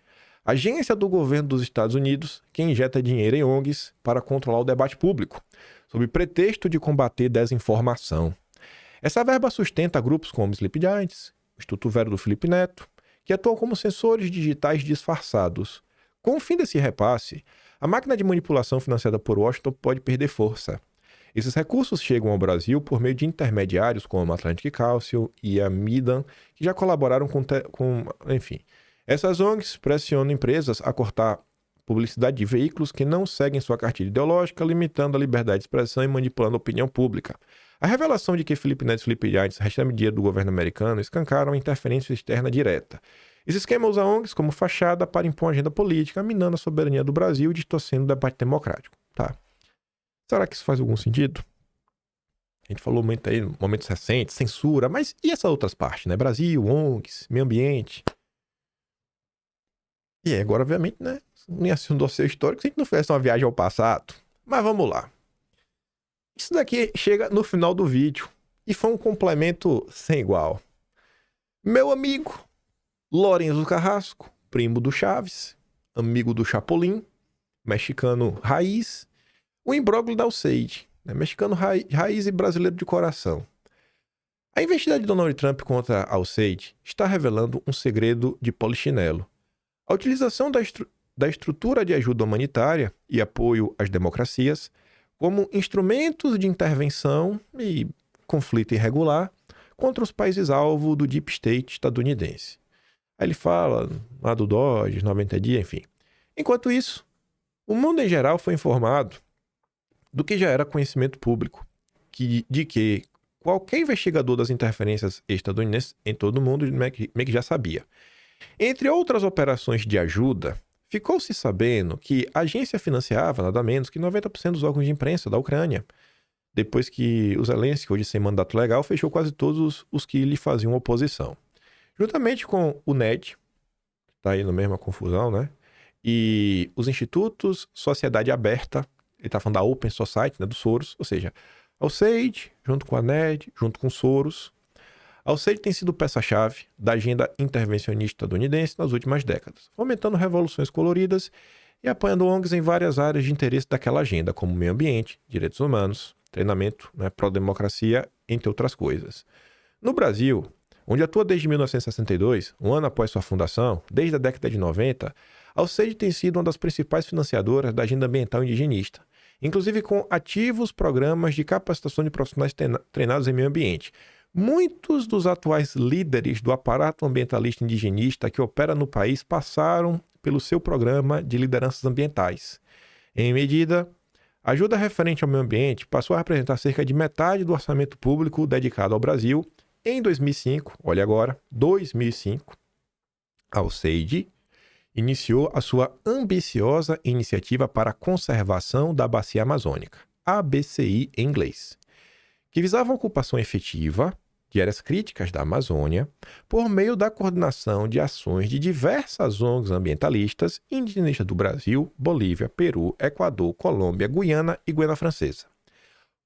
agência do governo dos Estados Unidos que injeta dinheiro em ONGs para controlar o debate público, sob pretexto de combater desinformação. Essa verba sustenta grupos como Sleep Giants, o Instituto Vero do Felipe Neto, que atuam como sensores digitais disfarçados. Com o fim desse repasse, a máquina de manipulação financiada por Washington pode perder força. Esses recursos chegam ao Brasil por meio de intermediários como a Atlantic Council e a Midan, que já colaboraram enfim. Essas ONGs pressionam empresas a cortar publicidade de veículos que não seguem sua cartilha ideológica, limitando a liberdade de expressão e manipulando a opinião pública. A revelação de que Felipe Neto e Felipe Giants recebem dinheiro do governo americano escancaram a interferência externa direta. Esse esquema usa ONGs como fachada para impor uma agenda política, minando a soberania do Brasil e distorcendo o debate democrático. Tá. Será que isso faz algum sentido? A gente falou muito aí, momentos recentes, censura, mas e essas outras partes, né? Brasil, ONGs, meio ambiente. E agora, obviamente, né? Não ia ser um dossiê histórico se a gente não fizesse uma viagem ao passado. Mas vamos lá. Isso daqui chega no final do vídeo e foi um complemento sem igual. Meu amigo Lourenço Carrasco, primo do Chaves, amigo do Chapolin, mexicano raiz, o imbróglio da Alceide, né? Mexicano raiz e brasileiro de coração. A investida de Donald Trump contra a Alceide está revelando um segredo de polichinelo. A utilização da estrutura de ajuda humanitária e apoio às democracias como instrumentos de intervenção e conflito irregular contra os países-alvo do Deep State estadunidense. Aí ele fala lá do Dodge, 90 dias, enfim. Enquanto isso, o mundo em geral foi informado do que já era conhecimento público, de que qualquer investigador das interferências estadunidenses em todo o mundo meio que já sabia. Entre outras operações de ajuda, ficou-se sabendo que a agência financiava nada menos que 90% dos órgãos de imprensa da Ucrânia, depois que o Zelensky, hoje sem mandato legal, fechou quase todos os que lhe faziam oposição. Juntamente com o NED, que está aí na mesma confusão, né? E os institutos Sociedade Aberta, ele está falando da Open Society, né, do Soros, ou seja, a Alceide, junto com a NED, junto com o Soros. A Alceide tem sido peça-chave da agenda intervencionista estadunidense nas últimas décadas, fomentando revoluções coloridas e apoiando ONGs em várias áreas de interesse daquela agenda, como meio ambiente, direitos humanos, treinamento, né, pró-democracia, entre outras coisas. No Brasil, onde atua desde 1962, um ano após sua fundação, desde a década de 90, a Alceide tem sido uma das principais financiadoras da agenda ambiental indigenista, inclusive com ativos programas de capacitação de profissionais treinados em meio ambiente. Muitos dos atuais líderes do aparato ambientalista indigenista que opera no país passaram pelo seu programa de lideranças ambientais. Em medida, a ajuda referente ao meio ambiente passou a representar cerca de metade do orçamento público dedicado ao Brasil. Em 2005, olha agora, 2005, a Alceide iniciou a sua ambiciosa iniciativa para a conservação da Bacia Amazônica, ABCI em inglês, que visava a ocupação efetiva de áreas críticas da Amazônia por meio da coordenação de ações de diversas ONGs ambientalistas indigenistas do Brasil, Bolívia, Peru, Equador, Colômbia, Guiana e Guiana Francesa.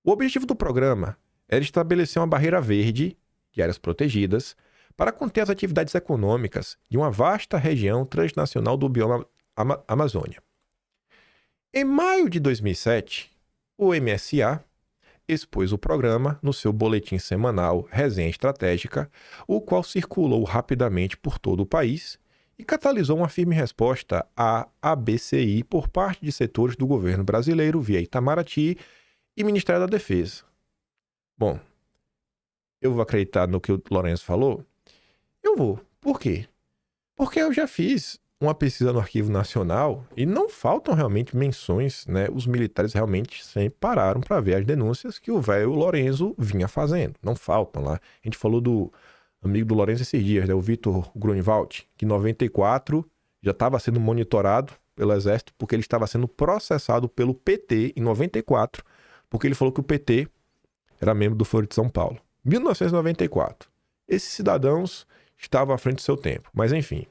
O objetivo do programa era estabelecer uma barreira verde de áreas protegidas para conter as atividades econômicas de uma vasta região transnacional do bioma Amazônia. Em maio de 2007, o MSA expôs o programa no seu boletim semanal Resenha Estratégica, o qual circulou rapidamente por todo o país e catalisou uma firme resposta à ABCI por parte de setores do governo brasileiro via Itamaraty e Ministério da Defesa. Bom, eu vou acreditar no que o Lourenço falou? Eu vou. Por quê? Porque eu já fiz uma pesquisa no Arquivo Nacional e não faltam realmente menções, né? Os militares realmente sempre pararam para ver as denúncias que o velho Lourenço vinha fazendo. Não faltam lá. A gente falou do amigo do Lourenço esses dias, né? O Vitor Grunewald, que em 94 já estava sendo monitorado pelo Exército porque ele estava sendo processado pelo PT em 94, porque ele falou que o PT era membro do Foro de São Paulo. 1994. Esses cidadãos estavam à frente do seu tempo. Mas enfim.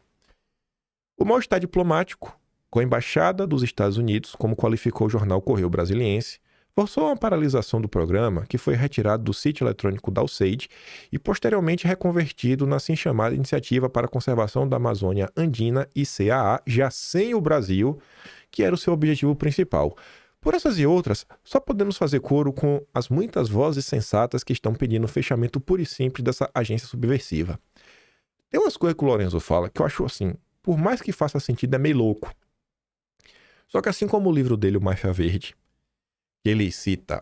O mal-estar diplomático, com a Embaixada dos Estados Unidos, como qualificou o jornal Correio Brasiliense, forçou uma paralisação do programa, que foi retirado do sítio eletrônico da USAID e posteriormente reconvertido na assim chamada Iniciativa para a Conservação da Amazônia Andina, ICAA, já sem o Brasil, que era o seu objetivo principal. Por essas e outras, só podemos fazer coro com as muitas vozes sensatas que estão pedindo o fechamento puro e simples dessa agência subversiva. Tem umas coisas que o Lorenzo fala que eu acho assim, por mais que faça sentido, é meio louco. Só que assim como o livro dele, o Máfia Verde, ele cita,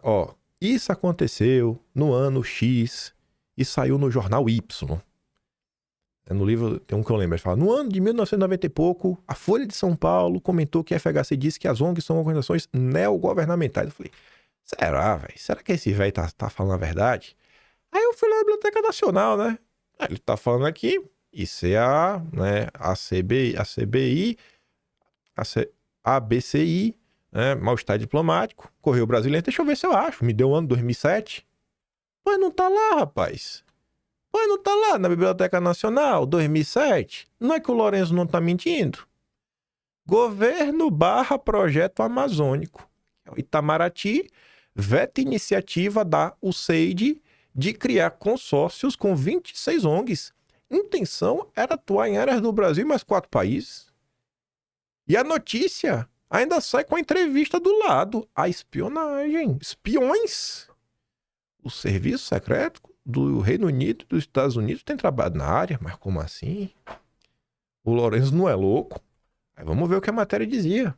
isso aconteceu no ano X e saiu no jornal Y. No livro tem um que eu lembro, ele fala, no ano de 1990 e pouco, a Folha de São Paulo comentou que a FHC disse que as ONGs são organizações neogovernamentais. Eu falei, será, velho? Será que esse velho tá falando a verdade? Aí eu fui lá na Biblioteca Nacional, né? Aí ele tá falando aqui, ICA, né? ACBI, ABCI, né? Mal-estar diplomático, Correio Brasileiro. Deixa eu ver se eu acho. Me deu o ano 2007. Pois não tá lá, rapaz. Pois não tá lá na Biblioteca Nacional, 2007. Não é que o Lorenzo não tá mentindo? Governo/Projeto Amazônico. Itamaraty veta iniciativa da USAID de criar consórcios com 26 ONGs. Intenção era atuar em áreas do Brasil e mais 4 países. E a notícia ainda sai com a entrevista do lado. A espionagem. Espiões. O serviço secreto do Reino Unido e dos Estados Unidos tem trabalhado na área. Mas como assim? O Lorenzo não é louco? Aí vamos ver o que a matéria dizia.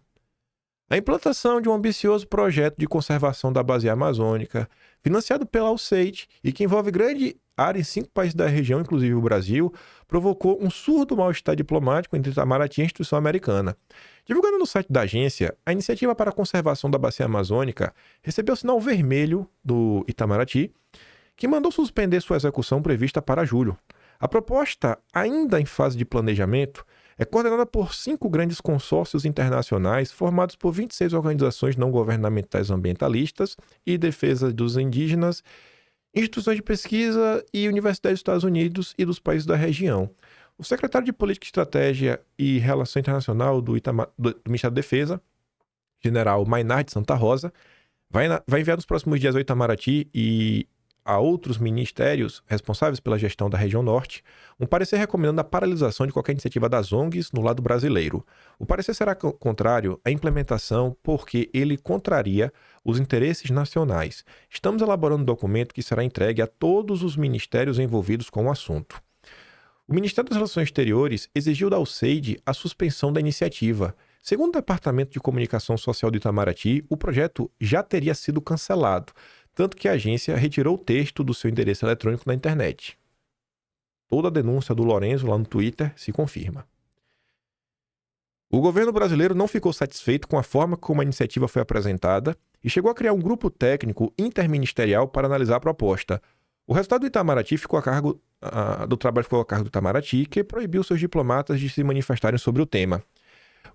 A implantação de um ambicioso projeto de conservação da bacia amazônica, financiado pela USAID e que envolve grande área em 5 países da região, inclusive o Brasil, provocou um surdo mal-estar diplomático entre Itamaraty e a instituição americana. Divulgando no site da agência, a iniciativa para a conservação da bacia amazônica recebeu o sinal vermelho do Itamaraty, que mandou suspender sua execução prevista para julho. A proposta, ainda em fase de planejamento, é coordenada por 5 grandes consórcios internacionais formados por 26 organizações não governamentais ambientalistas e defesa dos indígenas, instituições de pesquisa e universidades dos Estados Unidos e dos países da região. O secretário de Política, Estratégia e Relação Internacional do Ministério da Defesa, general Maynard Santa Rosa, vai enviar nos próximos dias ao Itamaraty e a outros ministérios responsáveis pela gestão da região norte um parecer recomendando a paralisação de qualquer iniciativa das ONGs no lado brasileiro. O parecer será contrário à implementação porque ele contraria os interesses nacionais. Estamos elaborando um documento que será entregue a todos os ministérios envolvidos com o assunto. O Ministério das Relações Exteriores exigiu da USAID a suspensão da iniciativa. Segundo o Departamento de Comunicação Social do Itamaraty, o projeto já teria sido cancelado, tanto que a agência retirou o texto do seu endereço eletrônico na internet. Toda a denúncia do Lorenzo lá no Twitter se confirma. O governo brasileiro não ficou satisfeito com a forma como a iniciativa foi apresentada e chegou a criar um grupo técnico interministerial para analisar a proposta. O resultado do Itamaraty ficou a cargo do trabalho ficou a cargo do Itamaraty, que proibiu seus diplomatas de se manifestarem sobre o tema.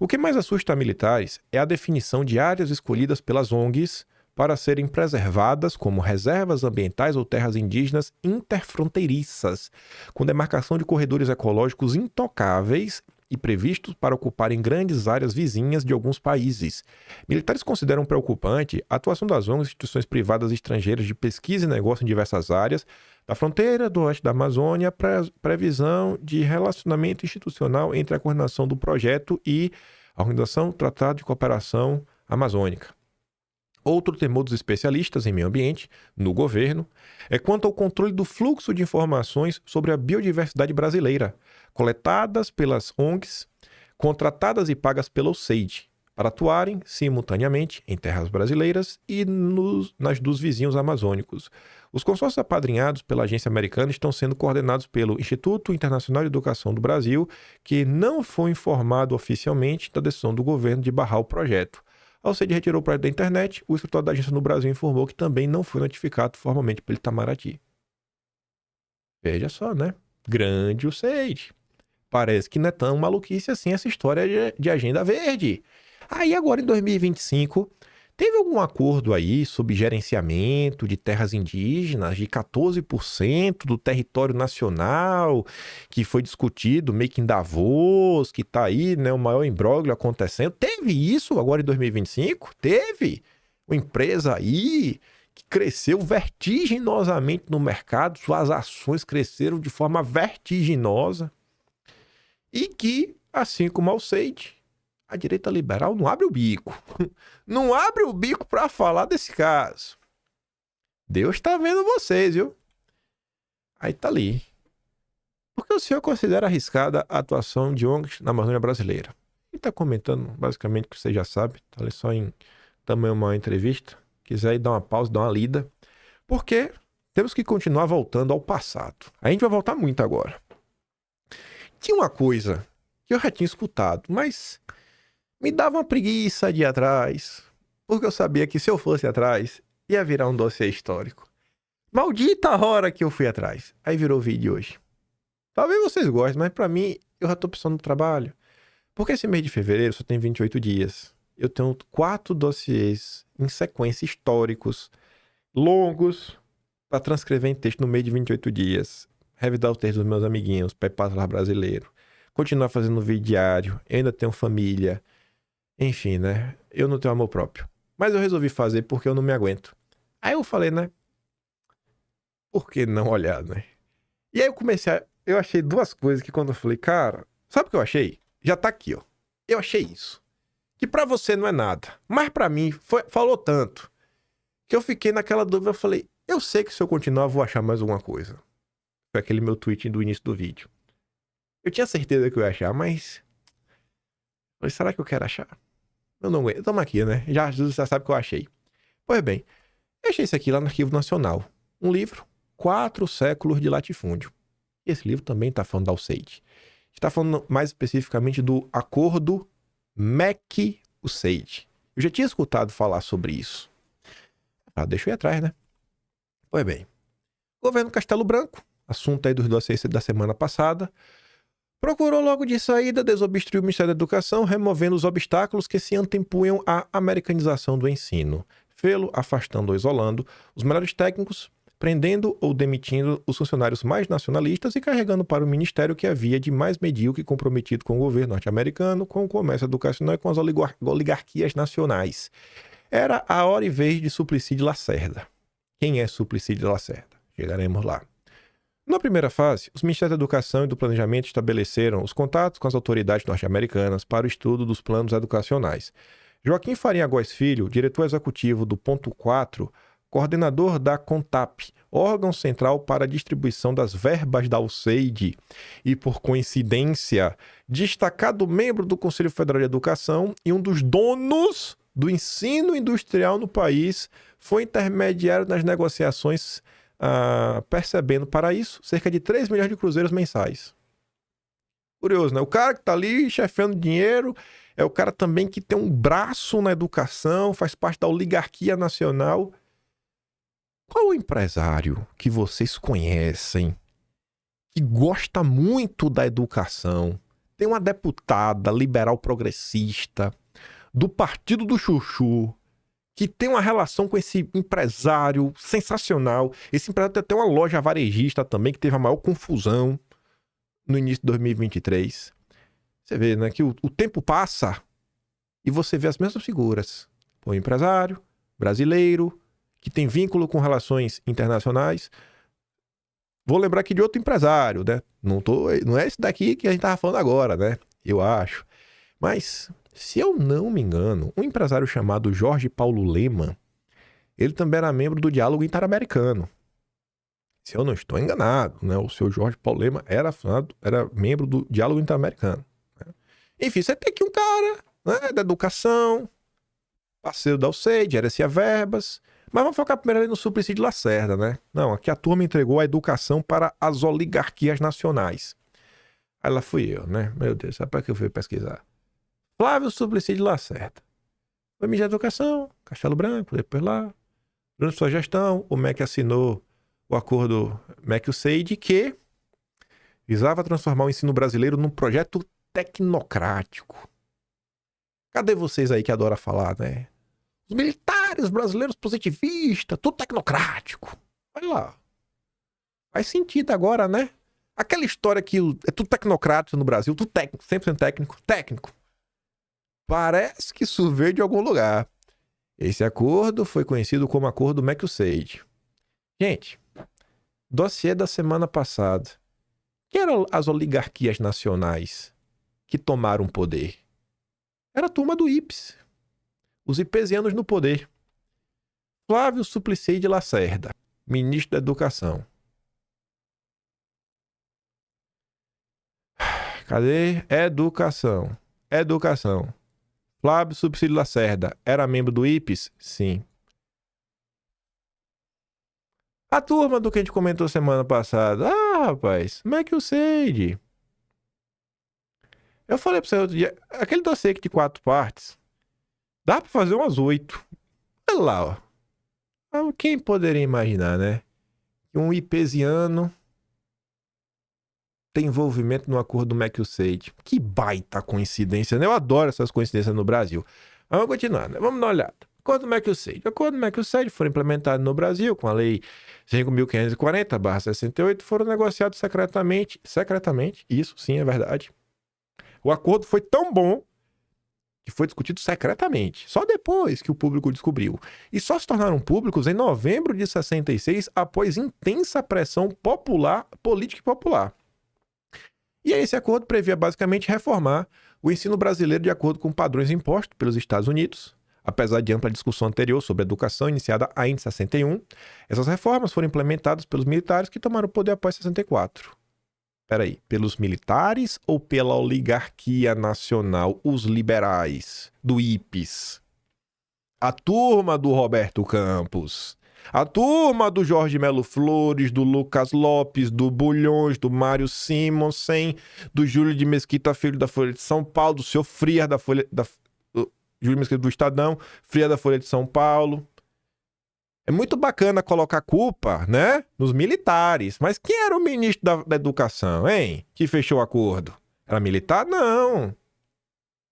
O que mais assusta militares é a definição de áreas escolhidas pelas ONGs para serem preservadas como reservas ambientais ou terras indígenas interfronteiriças, com demarcação de corredores ecológicos intocáveis e previstos para ocuparem grandes áreas vizinhas de alguns países. Militares consideram preocupante a atuação das ONGs e instituições privadas estrangeiras de pesquisa e negócio em diversas áreas, da fronteira do oeste da Amazônia, previsão de relacionamento institucional entre a coordenação do projeto e a Organização Tratado de Cooperação Amazônica. Outro temor dos especialistas em meio ambiente, no governo, é quanto ao controle do fluxo de informações sobre a biodiversidade brasileira, coletadas pelas ONGs, contratadas e pagas pela USAID, para atuarem simultaneamente em terras brasileiras e nas dos vizinhos amazônicos. Os consórcios apadrinhados pela agência americana estão sendo coordenados pelo Instituto Internacional de Educação do Brasil, que não foi informado oficialmente da decisão do governo de barrar o projeto. A USAID retirou o projeto da internet, o escritório da agência no Brasil informou que também não foi notificado formalmente pelo Itamaraty. Veja só, né? Grande USAID. Parece que não é tão maluquice assim essa história de agenda verde. Aí agora em 2025, teve algum acordo aí sobre gerenciamento de terras indígenas de 14% do território nacional, que foi discutido meio que em Davos, que tá aí, né, o maior imbróglio acontecendo. Teve isso agora em 2025? Teve! Uma empresa aí que cresceu vertiginosamente no mercado, suas ações cresceram de forma vertiginosa e que, assim como a Alceide, a direita liberal não abre o bico. Não abre o bico para falar desse caso. Deus tá vendo vocês, viu? Aí tá ali. Por que o senhor considera arriscada a atuação de ONGs na Amazônia brasileira? Ele tá comentando basicamente o que você já sabe. Tá ali só em tamanho uma entrevista. Quiser ir dar uma pausa, dar uma lida. Porque temos que continuar voltando ao passado. A gente vai voltar muito agora. Tinha uma coisa que eu já tinha escutado, mas me dava uma preguiça de ir atrás. Porque eu sabia que se eu fosse atrás, ia virar um dossiê histórico. Maldita hora que eu fui atrás. Aí virou vídeo hoje. Talvez vocês gostem, mas pra mim, eu já tô pensando no trabalho. Porque esse mês de fevereiro só tem 28 dias. Eu tenho 4 dossiês em sequência históricos, longos, pra transcrever em texto no meio de 28 dias. Revidar os textos dos meus amiguinhos, Pai Patrulha Brasileiro. Continuar fazendo vídeo diário. Eu ainda tenho família. Enfim, né? Eu não tenho amor próprio. Mas eu resolvi fazer porque eu não me aguento. Aí eu falei, né? Por que não olhar, né? E aí eu comecei a... Eu achei 2 coisas que quando eu falei, cara... Sabe o que eu achei? Já tá aqui, ó. Eu achei isso. Que pra você não é nada. Mas pra mim, falou tanto. Que eu fiquei naquela dúvida. Eu falei, eu sei que se eu continuar, eu vou achar mais alguma coisa. Foi aquele meu tweet do início do vídeo. Eu tinha certeza que eu ia achar, mas... Falei, será que eu quero achar? Eu não aguento. Tamo aqui, né? Já sabe o que eu achei. Pois bem, eu achei isso aqui lá no Arquivo Nacional. Um livro, 4 séculos de latifúndio. E esse livro também está falando da Alceide. Está falando mais especificamente do Acordo MEC-Alceide. Eu já tinha escutado falar sobre isso. Ah, deixa eu ir atrás, né? Pois bem. Governo Castelo Branco, assunto aí dos dossiês da semana passada, procurou logo de saída desobstruir o Ministério da Educação, removendo os obstáculos que se antepunham à americanização do ensino, fê-lo afastando ou isolando os melhores técnicos, prendendo ou demitindo os funcionários mais nacionalistas e carregando para o ministério que havia de mais medíocre e comprometido com o governo norte-americano, com o comércio educacional e com as oligarquias nacionais. Era a hora e vez de Suplicy de Lacerda. Quem é Suplicy de Lacerda? Chegaremos lá. Na primeira fase, os Ministérios da Educação e do Planejamento estabeleceram os contatos com as autoridades norte-americanas para o estudo dos planos educacionais. Joaquim Farinha Góes Filho, diretor executivo do Ponto 4, coordenador da CONTAP, órgão central para a distribuição das verbas da Alceide, e, por coincidência, destacado membro do Conselho Federal de Educação e um dos donos do ensino industrial no país, foi intermediário nas negociações, percebendo para isso cerca de 3 milhões de cruzeiros mensais. Curioso, né? O cara que tá ali chefiando dinheiro é o cara também que tem um braço na educação, faz parte da oligarquia nacional. Qual o empresário que vocês conhecem que gosta muito da educação? Tem uma deputada liberal progressista do Partido do Chuchu que tem uma relação com esse empresário sensacional. Esse empresário tem até uma loja varejista também que teve a maior confusão no início de 2023. Você vê, né, que o tempo passa e você vê as mesmas figuras. O empresário brasileiro que tem vínculo com relações internacionais. Vou lembrar aqui de outro empresário, né? Não é esse daqui que a gente tava falando agora, né? Eu acho. Mas, se eu não me engano, um empresário chamado Jorge Paulo Lemann, ele também era membro do Diálogo Interamericano. Se eu não estou enganado, né? O seu Jorge Paulo Lemann era membro do Diálogo Interamericano. Né? Enfim, você tem aqui um cara, né, da educação, parceiro da Alceide, gerencia verbas. Mas vamos focar primeiro ali no Suplicy de Lacerda, né? Não, aqui a turma entregou a educação para as oligarquias nacionais. Aí lá fui eu, né? Meu Deus, sabe para que eu fui pesquisar? Flávio Suplicy de Lacerda. Foi ministro da Educação, Castelo Branco, depois lá. Durante sua gestão, o MEC assinou o acordo MEC-Alceide que visava transformar o ensino brasileiro num projeto tecnocrático. Cadê vocês aí que adoram falar, né? Os militares brasileiros positivistas, tudo tecnocrático. Olha lá. Faz sentido agora, né? Aquela história que é tudo tecnocrático no Brasil, tudo técnico, 100% técnico. Técnico. Parece que isso veio de algum lugar. Esse acordo foi conhecido como Acordo McUsaid. Gente, dossiê da semana passada. Quem eram as oligarquias nacionais que tomaram poder? Era a turma do IPES. Os ipesianos no poder. Flávio Suplicy de Lacerda, ministro da Educação. Cadê? Educação. Flávio Suplicy de Lacerda era membro do IPES? Sim. A turma do que a gente comentou semana passada. Ah, rapaz, McUsaid. Eu falei pra você outro dia, aquele dossiê de 4 partes, dá pra fazer umas 8. Olha lá, ó. Quem poderia imaginar, né? Que um ipesiano tem envolvimento no acordo do McUsaid. Que baita coincidência, né? Eu adoro essas coincidências no Brasil. Vamos continuar, né? Vamos dar uma olhada. Acordo do McUsaid. O acordo do McUsaid foi implementado no Brasil com a Lei 5.540/68, foram negociados secretamente. Secretamente, isso sim é verdade. O acordo foi tão bom que foi discutido secretamente, só depois que o público descobriu. E só se tornaram públicos em novembro de 66, após intensa pressão popular, política e popular. E aí esse acordo previa basicamente reformar o ensino brasileiro de acordo com padrões impostos pelos Estados Unidos. Apesar de ampla discussão anterior sobre a educação iniciada ainda em 61, essas reformas foram implementadas pelos militares que tomaram o poder após 64. Peraí, pelos militares ou pela oligarquia nacional, os liberais, do IPES? A turma do Roberto Campos, a turma do Jorge Melo Flores, do Lucas Lopes, do Bulhões, do Mário Simonsen, do Júlio de Mesquita Filho da Folha de São Paulo, do seu Frias da Folha... Júlio Mesquita do Estadão, Frias da Folha de São Paulo. É muito bacana colocar culpa, né, nos militares. Mas quem era o ministro da Educação, hein? Que fechou o acordo? Era militar? Não.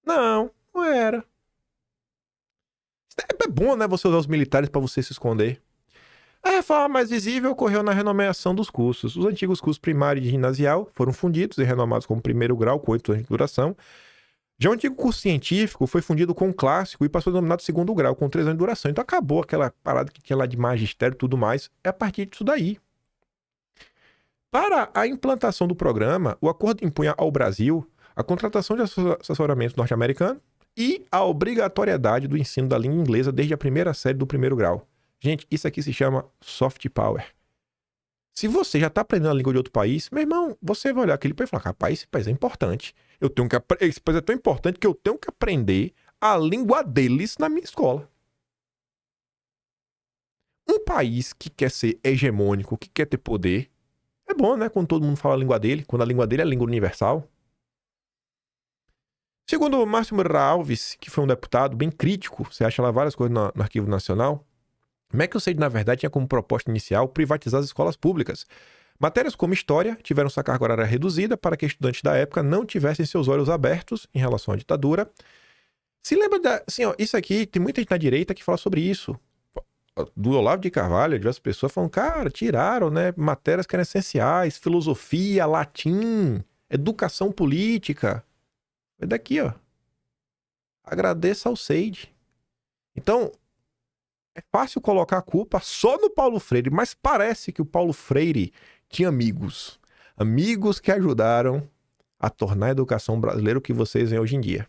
Não era. É bom, né, você usar os militares para você se esconder. A reforma mais visível ocorreu na renomeação dos cursos. Os antigos cursos primário e ginasial foram fundidos e renomados como primeiro grau, com 8 anos de duração. Já o antigo curso científico foi fundido com o clássico e passou a denominado segundo grau, com 3 anos de duração. Então acabou aquela parada que tinha lá de magistério e tudo mais. É a partir disso daí. Para a implantação do programa, o acordo impunha ao Brasil a contratação de assessoramento norte-americano e a obrigatoriedade do ensino da língua inglesa desde a primeira série do primeiro grau. Gente, isso aqui se chama soft power. Se você já está aprendendo a língua de outro país, meu irmão, você vai olhar aquele país e falar, rapaz, esse país é importante. Esse país é tão importante que eu tenho que aprender a língua deles na minha escola. Um país que quer ser hegemônico, que quer ter poder, é bom, né? Quando todo mundo fala a língua dele, quando a língua dele é a língua universal. Segundo Márcio Moreira Alves, que foi um deputado bem crítico, você acha lá várias coisas no Arquivo Nacional, McUsaid, na verdade, tinha como proposta inicial privatizar as escolas públicas. Matérias como história tiveram sua carga horária reduzida para que estudantes da época não tivessem seus olhos abertos em relação à ditadura. Se lembra assim, ó, isso aqui, tem muita gente na direita que fala sobre isso. Do Olavo de Carvalho, diversas pessoas falam, cara, tiraram, né, matérias que eram essenciais, filosofia, latim, educação política. É daqui, ó. Agradeça ao Seide. Então, é fácil colocar a culpa só no Paulo Freire, mas parece que o Paulo Freire tinha amigos. Amigos que ajudaram a tornar a educação brasileira o que vocês veem hoje em dia.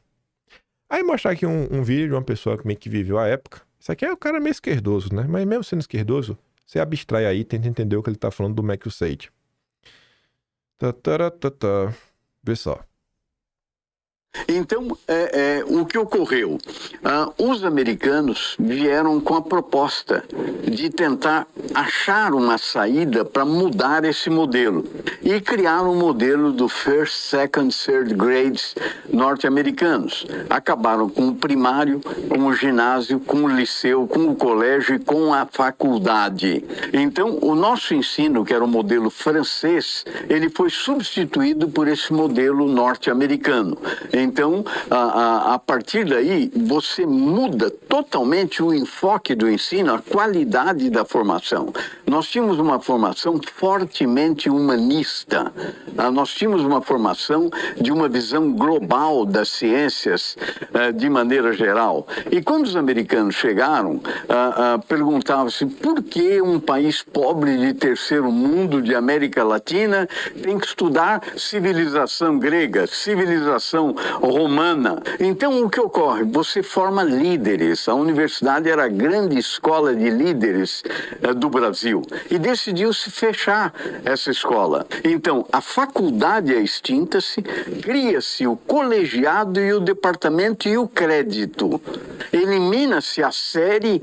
Aí mostrar aqui um vídeo de uma pessoa que viveu a época. Isso aqui é o cara meio esquerdoso, né? Mas mesmo sendo esquerdoso, você abstrai aí e tenta entender o que ele tá falando do McUsaid. Vê só. Então, o que ocorreu? Os americanos vieram com a proposta de tentar achar uma saída para mudar esse modelo e criaram um modelo do first, second, third grades norte-americanos. Acabaram com o primário, com o ginásio, com o liceu, com o colégio e com a faculdade. Então, o nosso ensino, que era o modelo francês, ele foi substituído por esse modelo norte-americano. Então, a partir daí, você muda totalmente o enfoque do ensino, a qualidade da formação. Nós tínhamos uma formação fortemente humanista, nós tínhamos uma formação de uma visão global das ciências de maneira geral. E quando os americanos chegaram, perguntavam-se por que um país pobre de terceiro mundo, de América Latina, tem que estudar civilização grega, civilização romana. Então, o que ocorre? Você forma líderes. A universidade era a grande escola de líderes do Brasil. E decidiu-se fechar essa escola. Então, a faculdade extinta-se, cria-se o colegiado e o departamento e o crédito. Elimina-se a série.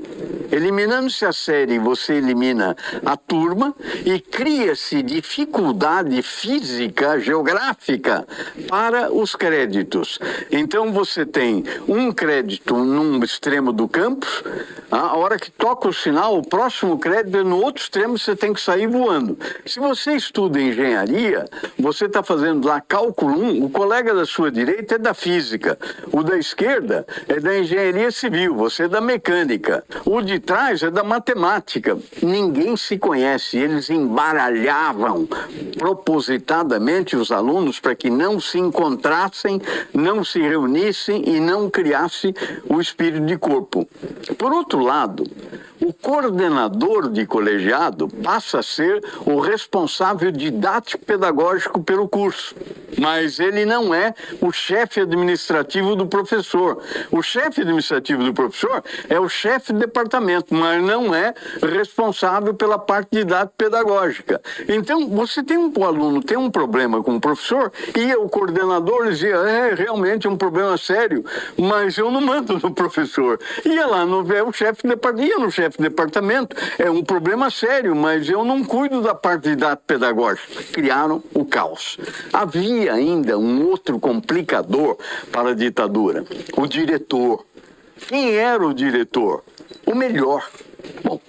Eliminando-se a série, você elimina a turma e cria-se dificuldade física, geográfica, para os créditos. Então, você tem um crédito num extremo do campus, a hora que toca o sinal, o próximo crédito é no outro extremo, você tem que sair voando. Se você estuda engenharia, você está fazendo lá cálculo 1, o colega da sua direita é da física, o da esquerda é da engenharia civil, você é da mecânica, o de trás é da matemática. Ninguém se conhece, eles embaralhavam propositadamente os alunos para que não se encontrassem, não se reunissem e não criasse o espírito de corpo. Por outro lado, o coordenador de colegiado passa a ser o responsável didático-pedagógico pelo curso, mas ele não é o chefe administrativo do professor. O chefe administrativo do professor é o chefe de departamento, mas não é responsável pela parte didático-pedagógica. Então, você tem o aluno tem um problema com o professor e o coordenador dizia, realmente é um problema sério, mas eu não mando no professor. Ia lá, é o chefe de departamento, ia no chefe de departamento, é um problema sério, mas eu não cuido da parte didático-pedagógica. Criaram o caos. Havia ainda um outro complicador para a ditadura, o diretor. Quem era o diretor? O melhor. Bom,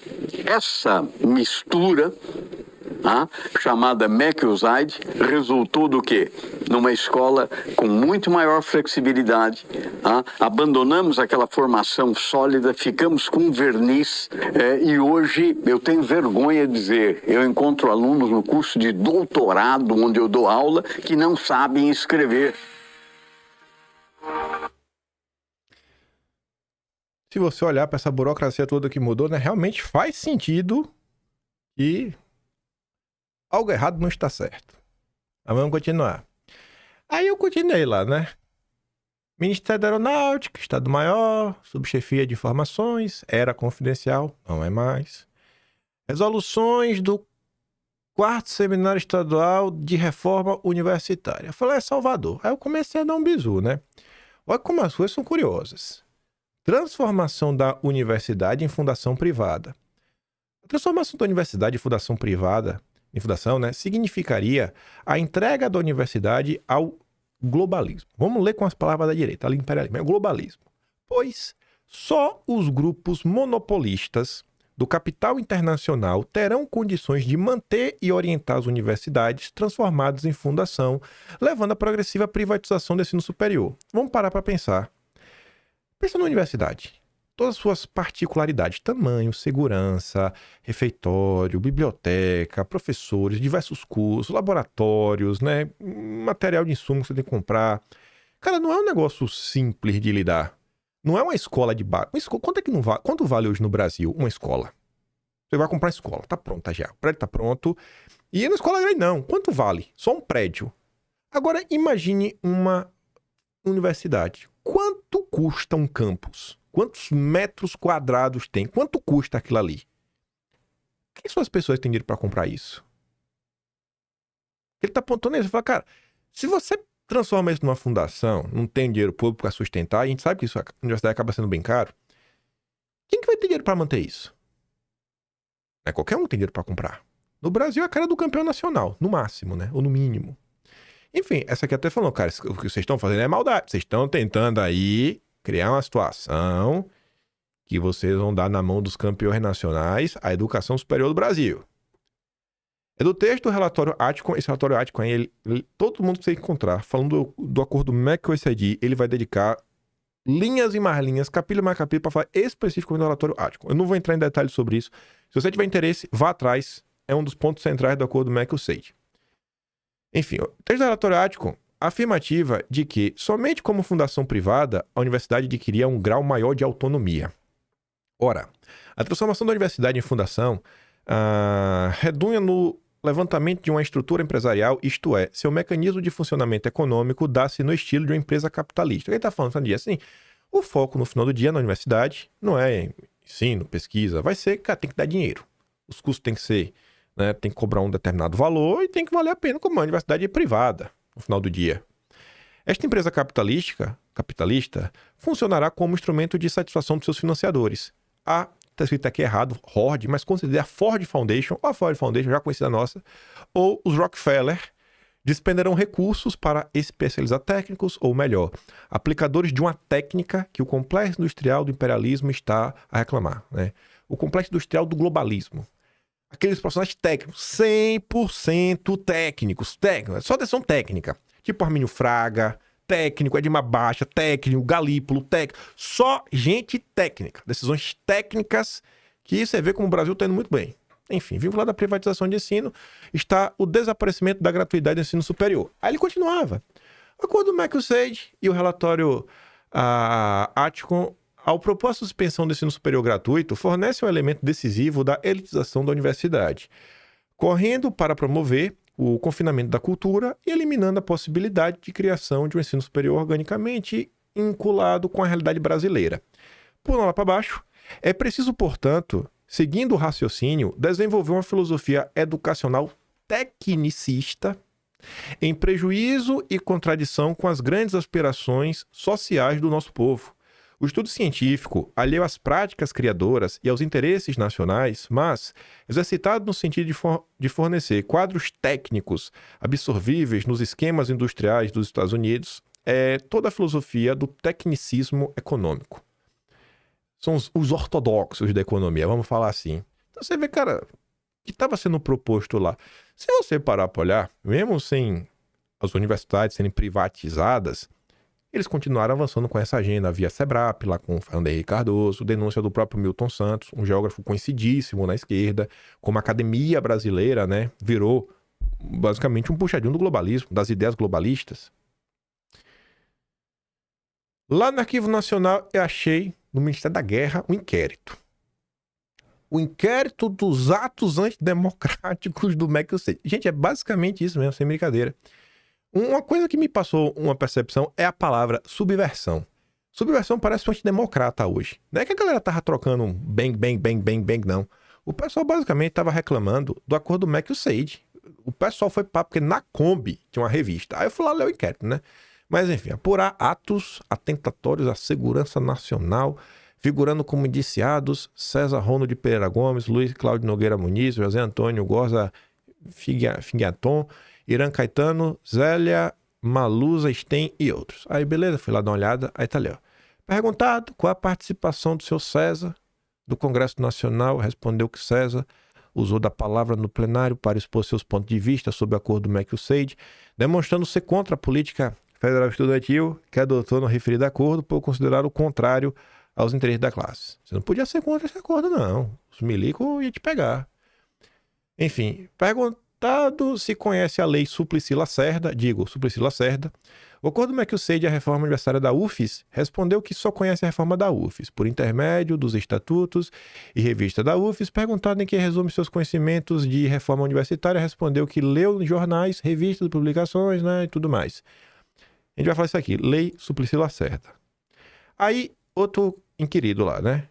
essa mistura chamada Macuside resultou do quê? Numa escola com muito maior flexibilidade, abandonamos aquela formação sólida, ficamos com verniz e hoje eu tenho vergonha de dizer, eu encontro alunos no curso de doutorado onde eu dou aula que não sabem escrever. Se você olhar para essa burocracia toda que mudou, né, realmente faz sentido e algo errado não está certo. Mas vamos continuar. Aí eu continuei lá, né? Ministério da Aeronáutica, Estado-Maior, Subchefia de Informações, era confidencial, não é mais. Resoluções do 4º Seminário Estadual de Reforma Universitária. Eu falei, é Salvador. Aí eu comecei a dar um bizu, né? Olha como as coisas são curiosas. Transformação da universidade em fundação privada. A transformação da universidade em fundação privada, né, significaria a entrega da universidade ao globalismo. Vamos ler com as palavras da direita, ali imperialismo, é o globalismo. Pois só os grupos monopolistas do capital internacional terão condições de manter e orientar as universidades transformadas em fundação, levando à progressiva privatização do ensino superior. Vamos parar para pensar. Pensa na universidade. Todas as suas particularidades, tamanho, segurança, refeitório, biblioteca, professores, diversos cursos, laboratórios, né, material de insumo que você tem que comprar. Cara, não é um negócio simples de lidar. Não é uma escola de bairro. Quanto vale hoje no Brasil uma escola? Você vai comprar uma escola, tá pronta já. O prédio tá pronto. E na escola grande não. Quanto vale? Só um prédio. Agora, imagine uma universidade. Quanto custa um campus? Quantos metros quadrados tem? Quanto custa aquilo ali? Quem são as pessoas que têm dinheiro para comprar isso? Ele tá apontando isso. Ele fala, cara, se você transforma isso numa fundação, não tem dinheiro público para sustentar, a gente sabe que isso, a universidade acaba sendo bem caro. Quem que vai ter dinheiro para manter isso? Não é qualquer um que tem dinheiro para comprar. No Brasil é a cara do campeão nacional, no máximo, né? Ou no mínimo. Enfim, essa aqui até falou, cara, o que vocês estão fazendo é maldade. Vocês estão tentando aí criar uma situação que vocês vão dar na mão dos campeões nacionais a educação superior do Brasil. É do texto do relatório Atkin. Esse relatório Atkin, todo mundo que você encontrar falando do acordo MEC-OECD, ele vai dedicar linhas e mais linhas, capítulo mais capítulo, para falar especificamente do relatório Atkin. Eu não vou entrar em detalhes sobre isso. Se você tiver interesse, vá atrás. É um dos pontos centrais do acordo MEC-OECD. Enfim, o texto do relatório Atkin, afirmativa de que somente como fundação privada a universidade adquiria um grau maior de autonomia. Ora, a transformação da universidade em fundação redunha no levantamento de uma estrutura empresarial, isto é, seu mecanismo de funcionamento econômico dá-se no estilo de uma empresa capitalista. Ele está falando disso assim, o foco no final do dia na universidade não é ensino, pesquisa, vai ser, cara, tem que dar dinheiro. Os custos têm que ser, né, tem que cobrar um determinado valor e tem que valer a pena como uma universidade privada no final do dia. Esta empresa capitalista funcionará como instrumento de satisfação dos seus financiadores. Está escrito aqui errado, Ford, mas considere a Ford Foundation, ou a Ford Foundation, já conhecida nossa, ou os Rockefeller, despenderão recursos para especializar técnicos, ou melhor, aplicadores de uma técnica que o complexo industrial do imperialismo está a reclamar, né? O complexo industrial do globalismo. Aqueles profissionais técnicos, 100% técnicos, só decisão técnica, tipo Armínio Fraga, técnico, Edmar Baixa, técnico, Galípolo, técnico, só gente técnica, decisões técnicas que você vê como o Brasil está indo muito bem. Enfim, vinculado à privatização de ensino está o desaparecimento da gratuidade do ensino superior. Aí ele continuava. O acordo do MEC-OECD e o relatório Atkin, ao propor a suspensão do ensino superior gratuito, fornece um elemento decisivo da elitização da universidade, correndo para promover o confinamento da cultura e eliminando a possibilidade de criação de um ensino superior organicamente vinculado com a realidade brasileira. Por lá para baixo, é preciso, portanto, seguindo o raciocínio, desenvolver uma filosofia educacional tecnicista em prejuízo e contradição com as grandes aspirações sociais do nosso povo. O estudo científico, alheio às práticas criadoras e aos interesses nacionais, mas exercitado no sentido de fornecer quadros técnicos absorvíveis nos esquemas industriais dos Estados Unidos, é toda a filosofia do tecnicismo econômico. São os ortodoxos da economia, vamos falar assim. Então você vê, cara, o que estava sendo proposto lá. Se você parar para olhar, mesmo sem as universidades serem privatizadas, eles continuaram avançando com essa agenda via SEBRAP, lá com o Fernando Henrique Cardoso, denúncia do próprio Milton Santos, um geógrafo conhecidíssimo na esquerda, como a academia brasileira, né, virou basicamente um puxadinho do globalismo, das ideias globalistas. Lá no Arquivo Nacional eu achei, no Ministério da Guerra, um inquérito. O inquérito dos atos antidemocráticos do MEC-OECD. Gente, é basicamente isso mesmo, sem brincadeira. Uma coisa que me passou uma percepção é a palavra subversão. Subversão parece um antidemocrata hoje. Não é que a galera tava trocando um bang, não. O pessoal basicamente tava reclamando do acordo do MEC-OECD. O pessoal foi papo, porque na Kombi tinha uma revista. Aí eu fui lá ler o inquérito, né? Mas enfim, apurar atos atentatórios à segurança nacional, figurando como indiciados César Rono de Pereira Gomes, Luiz Cláudio Nogueira Muniz, José Antônio Gorza Figuiaton, Irã Caetano, Zélia Malusa Stein e outros. Aí beleza, fui lá dar uma olhada, aí tá ali, ó. Perguntado qual a participação do seu César do Congresso Nacional, respondeu que César usou da palavra no plenário para expor seus pontos de vista sobre o acordo do MEC-OECD, demonstrando ser contra a política federal estudantil que adotou no referido acordo por considerar o contrário aos interesses da classe. Você não podia ser contra esse acordo, não. Os milicos iam te pegar. Enfim, perguntado se conhece a lei Suplicy Lacerda, o acordo do MEC-OECD e a reforma universitária da UFES, respondeu que só conhece a reforma da UFES, por intermédio dos estatutos e revista da UFES. Perguntado em que resume seus conhecimentos de reforma universitária, respondeu que leu em jornais, revistas, publicações, né, e tudo mais. A gente vai falar isso aqui, lei Suplicy Lacerda. Aí, outro inquirido lá, né?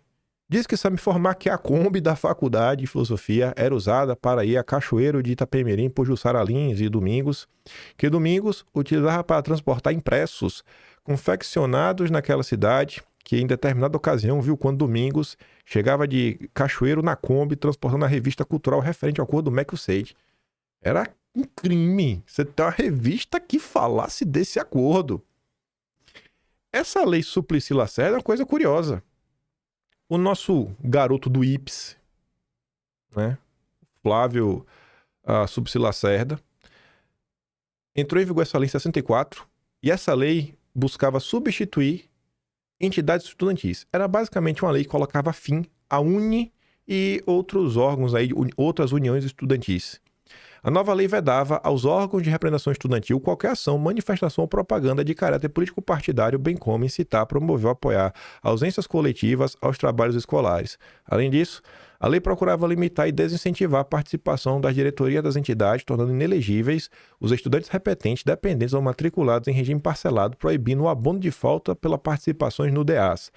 Diz que sabe informar que a Kombi da Faculdade de Filosofia era usada para ir a Cachoeiro de Itapemirim, Pujuçara Lins e Domingos, que Domingos utilizava para transportar impressos confeccionados naquela cidade, que em determinada ocasião viu quando Domingos chegava de Cachoeiro na Kombi transportando a revista cultural referente ao acordo do MEC-OECD. Era um crime você ter uma revista que falasse desse acordo. Essa lei Suplicy Lacerda é uma coisa curiosa. O nosso garoto do IPS, né? Flávio a Subsi Lacerda. Entrou em vigor essa lei em 64 e essa lei buscava substituir entidades estudantis. Era basicamente uma lei que colocava fim à UNE e outros órgãos aí, outras uniões estudantis. A nova lei vedava aos órgãos de representação estudantil qualquer ação, manifestação ou propaganda de caráter político-partidário, bem como incitar, promover ou apoiar ausências coletivas aos trabalhos escolares. Além disso, a lei procurava limitar e desincentivar a participação das diretorias das entidades, tornando inelegíveis os estudantes repetentes, dependentes ou matriculados em regime parcelado, proibindo o abono de falta pela participações no DEAS.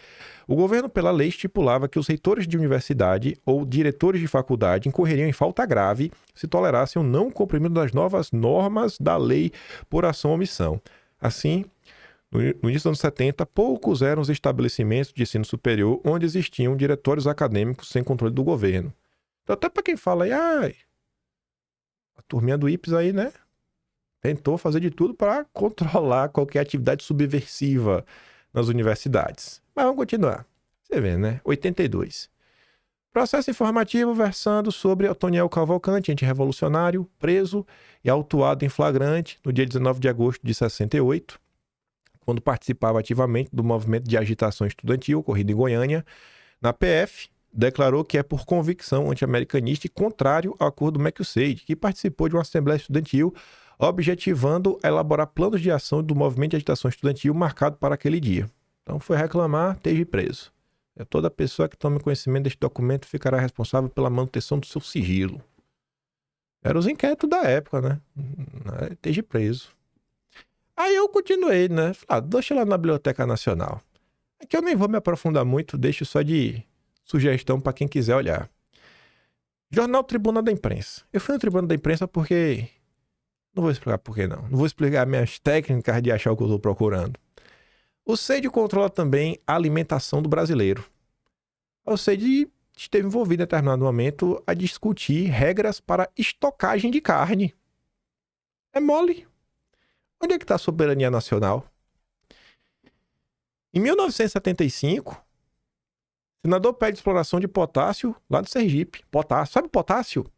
O governo, pela lei, estipulava que os reitores de universidade ou diretores de faculdade incorreriam em falta grave se tolerassem o não cumprimento das novas normas da lei por ação ou omissão. Assim, no início dos anos 70, poucos eram os estabelecimentos de ensino superior onde existiam diretórios acadêmicos sem controle do governo. Então, até para quem fala aí, a turminha do IPES aí, né, tentou fazer de tudo para controlar qualquer atividade subversiva nas universidades. Mas vamos continuar. Você vê, né? 82. Processo informativo versando sobre Otoniel Cavalcante, antirrevolucionário, preso e autuado em flagrante no dia 19 de agosto de 68, quando participava ativamente do movimento de agitação estudantil ocorrido em Goiânia. Na PF, declarou que é por convicção anti-americanista e contrário ao acordo McSade, que participou de uma assembleia estudantil objetivando elaborar planos de ação do movimento de agitação estudantil marcado para aquele dia. Então foi reclamar, teve preso. Toda pessoa que tome conhecimento deste documento ficará responsável pela manutenção do seu sigilo. Eram os inquéritos da época, né? Teve preso. Aí eu continuei, né? Deixa lá na Biblioteca Nacional. Aqui eu nem vou me aprofundar muito, deixo só de sugestão para quem quiser olhar. Jornal Tribuna da Imprensa. Eu fui no Tribuna da Imprensa porque... Não vou explicar por que não. Não vou explicar minhas técnicas de achar o que eu estou procurando. O CEIDE controla também a alimentação do brasileiro. O CEIDE esteve envolvido em determinado momento a discutir regras para estocagem de carne. É mole. Onde é que está a soberania nacional? Em 1975, o senador pede exploração de potássio lá no Sergipe. Potássio. Sabe potássio?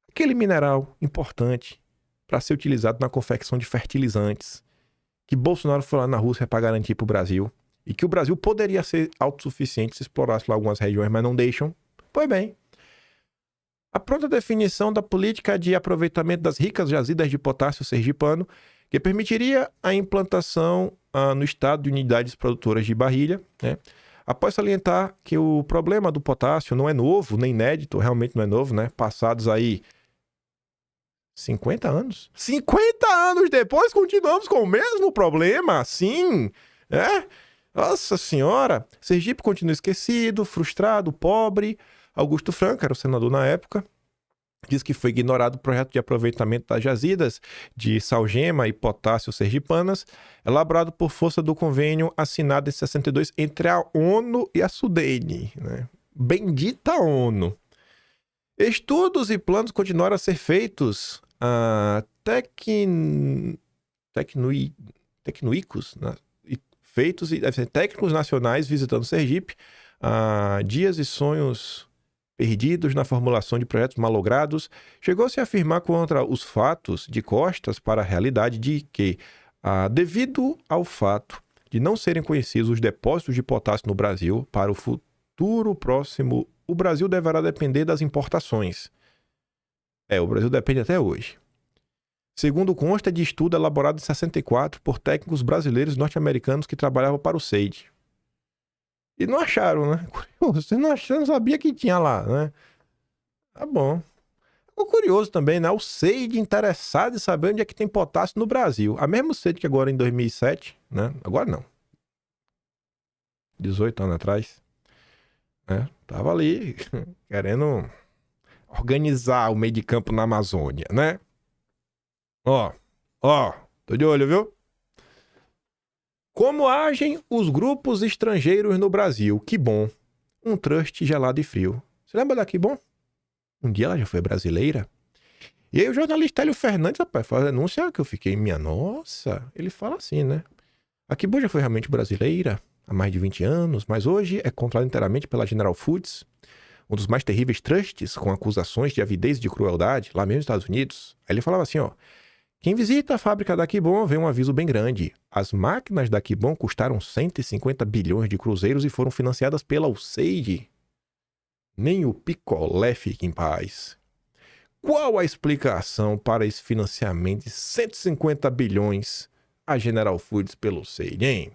Aquele mineral importante para ser utilizado na confecção de fertilizantes, que Bolsonaro foi lá na Rússia para garantir para o Brasil, e que o Brasil poderia ser autossuficiente se explorasse lá algumas regiões, mas não deixam. Pois bem, a pronta definição da política de aproveitamento das ricas jazidas de potássio sergipano, que permitiria a implantação no estado de unidades produtoras de barrilha, né? Após salientar que o problema do potássio não é novo, nem inédito, realmente não é novo, né? Passados aí 50 anos? 50 anos depois continuamos com o mesmo problema? Sim, Nossa senhora! Sergipe continua esquecido, frustrado, pobre. Augusto Franco, era o senador na época, diz que foi ignorado o projeto de aproveitamento das jazidas de salgema e potássio sergipanas, elaborado por força do convênio assinado em 62 entre a ONU e a SUDENE, né? Bendita ONU! Estudos e planos continuaram a ser feitos tecnológicos, né? Técnicos nacionais visitando Sergipe, dias e sonhos perdidos na formulação de projetos malogrados. Chegou-se a afirmar contra os fatos de costas para a realidade de que, devido ao fato de não serem conhecidos os depósitos de potássio no Brasil, para o futuro próximo, o Brasil deverá depender das importações. O Brasil depende até hoje. Segundo consta de estudo elaborado em 64 por técnicos brasileiros e norte-americanos que trabalhavam para o CEIDE. E não acharam, né? Você não sabia que tinha lá, né? Tá bom. Ficou curioso também, né? O CEIDE interessado em saber onde é que tem potássio no Brasil. A mesma CEIDE que agora em 2007, né? Agora não. 18 anos atrás. Né? Tava ali querendo organizar o meio de campo na Amazônia, né? Tô de olho, viu? Como agem os grupos estrangeiros no Brasil? Que bom. Um trust gelado e frio. Você lembra da Que Bom? Um dia ela já foi brasileira. E aí o jornalista Hélio Fernandes, rapaz, faz a denúncia que eu fiquei, minha nossa. Ele fala assim, né? A Que Bom já foi realmente brasileira há mais de 20 anos, mas hoje é controlada inteiramente pela General Foods, um dos mais terríveis trusts com acusações de avidez e de crueldade, lá mesmo nos Estados Unidos. Aí ele falava assim, ó: quem visita a fábrica da Kibon vê um aviso bem grande. As máquinas da Kibon custaram 150 bilhões de cruzeiros e foram financiadas pela USAID. Nem o picolé fica em paz. Qual a explicação para esse financiamento de 150 bilhões a General Foods pelo USAID, hein?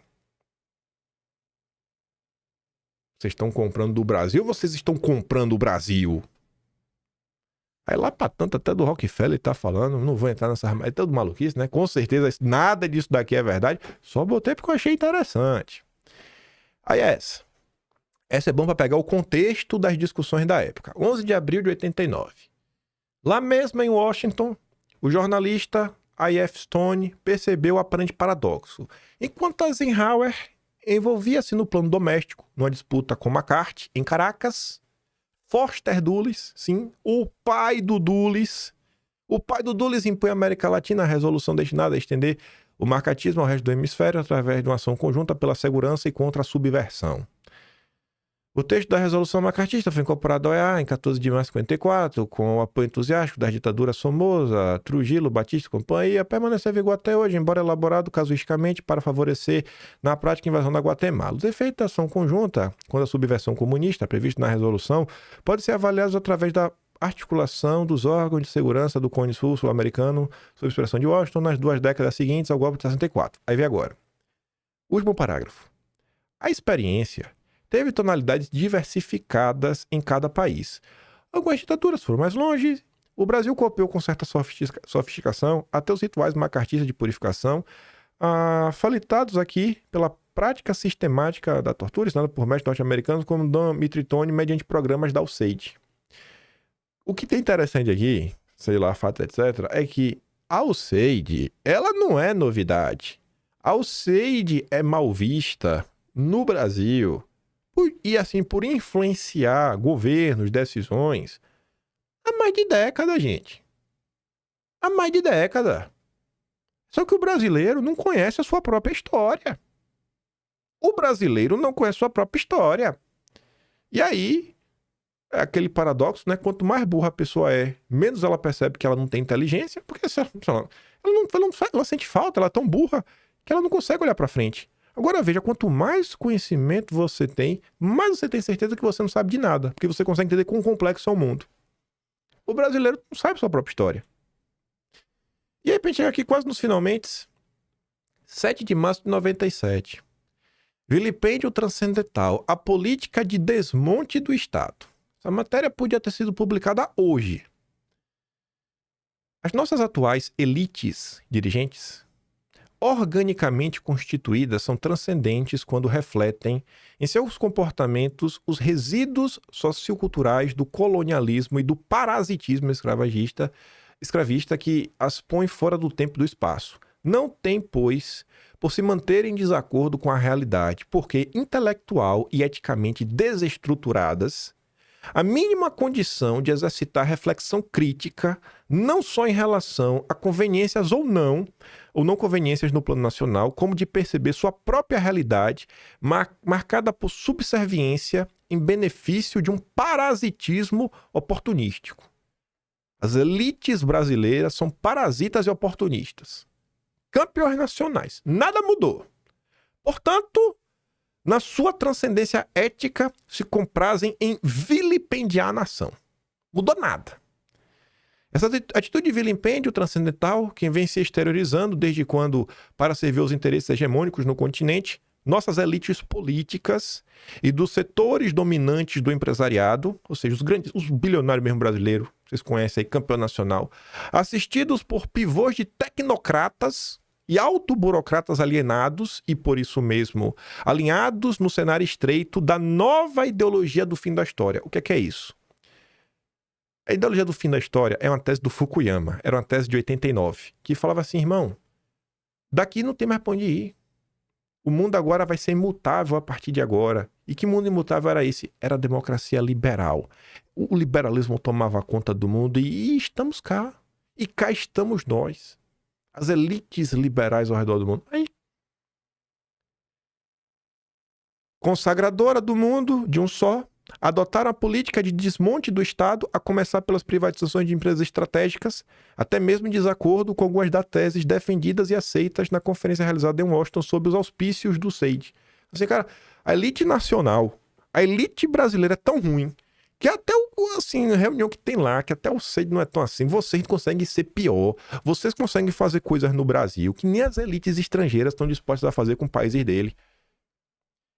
Vocês estão comprando do Brasil ou vocês estão comprando o Brasil? Aí lá pra tanto, até do Rockefeller tá falando, não vou entrar nessa... É tudo maluquice, né? Com certeza nada disso daqui é verdade. Só botei porque eu achei interessante. Aí essa é bom pra pegar o contexto das discussões da época. 11 de abril de 89. Lá mesmo em Washington, o jornalista I.F. Stone percebeu o aparente paradoxo. Enquanto Eisenhower envolvia-se no plano doméstico, numa disputa com McCarthy, em Caracas, Foster Dulles, sim, o pai do Dulles impõe à América Latina a resolução destinada a estender o macartismo ao resto do hemisfério através de uma ação conjunta pela segurança e contra a subversão. O texto da resolução macartista foi incorporado ao EA em 14 de março de 54, com o apoio entusiástico das ditaduras Somoza, Trujillo, Batista e companhia, permanece em vigor até hoje, embora elaborado casuisticamente para favorecer na prática a invasão da Guatemala. Os efeitos da ação conjunta contra a subversão comunista prevista na resolução podem ser avaliados através da articulação dos órgãos de segurança do Cone Sul-Americano sob expressão de Washington nas 2 décadas seguintes ao golpe de 64. Aí vem agora. Último parágrafo. A experiência teve tonalidades diversificadas em cada país. Algumas ditaduras foram mais longe, o Brasil copiou com certa sofisticação até os rituais macartistas de purificação, facilitados aqui pela prática sistemática da tortura, ensinada por mestres norte-americanos como Don Mitritone, mediante programas da USAID. O que tem interessante aqui, sei lá, fato, etc., é que a USAID, ela não é novidade. A USAID é mal vista no Brasil e assim, por influenciar governos, decisões, há mais de década, gente. Há mais de década. Só que o brasileiro não conhece a sua própria história. O brasileiro não conhece a sua própria história. E aí, é aquele paradoxo, né? Quanto mais burra a pessoa é, menos ela percebe que ela não tem inteligência, porque ela sente falta, ela é tão burra que ela não consegue olhar pra frente. Agora veja, quanto mais conhecimento você tem, mais você tem certeza que você não sabe de nada, porque você consegue entender quão complexo é o mundo. O brasileiro não sabe sua própria história. E aí, pra gente chegar aqui quase nos finalmente, 7 de março de 97. Vilipêndio transcendental, a política de desmonte do Estado. Essa matéria podia ter sido publicada hoje. As nossas atuais elites dirigentes, organicamente constituídas, são transcendentes quando refletem em seus comportamentos os resíduos socioculturais do colonialismo e do parasitismo escravista que as põe fora do tempo e do espaço. Não tem, pois, por se manterem em desacordo com a realidade, porque intelectual e eticamente desestruturadas, a mínima condição de exercitar reflexão crítica, não só em relação a conveniências ou não conveniências no plano nacional, como de perceber sua própria realidade marcada por subserviência em benefício de um parasitismo oportunístico. As elites brasileiras são parasitas e oportunistas. Campeões nacionais. Nada mudou. Portanto, na sua transcendência ética, se comprazem em vilipendiar a nação. Mudou nada. Essa atitude de vilipêndio transcendental, que vem se exteriorizando desde quando, para servir os interesses hegemônicos no continente, nossas elites políticas e dos setores dominantes do empresariado, ou seja, os bilionários mesmo brasileiros, vocês conhecem aí, campeão nacional, assistidos por pivôs de tecnocratas e autoburocratas alienados e, por isso mesmo, alinhados no cenário estreito da nova ideologia do fim da história. O que é isso? A ideologia do fim da história é uma tese do Fukuyama, era uma tese de 89, que falava assim, irmão, daqui não tem mais pra onde ir. O mundo agora vai ser imutável a partir de agora. E que mundo imutável era esse? Era a democracia liberal. O liberalismo tomava conta do mundo e estamos cá. E cá estamos nós. As elites liberais ao redor do mundo. Aí, consagradora do mundo, de um só, Adotaram a política de desmonte do Estado, a começar pelas privatizações de empresas estratégicas, até mesmo em desacordo com algumas das teses defendidas e aceitas na conferência realizada em Washington sob os auspícios do SEID. Assim, cara, a elite nacional, a elite brasileira é tão ruim que até assim, a reunião que tem lá, que até o SEID não é tão assim, vocês conseguem ser pior, vocês conseguem fazer coisas no Brasil que nem as elites estrangeiras estão dispostas a fazer com países dele.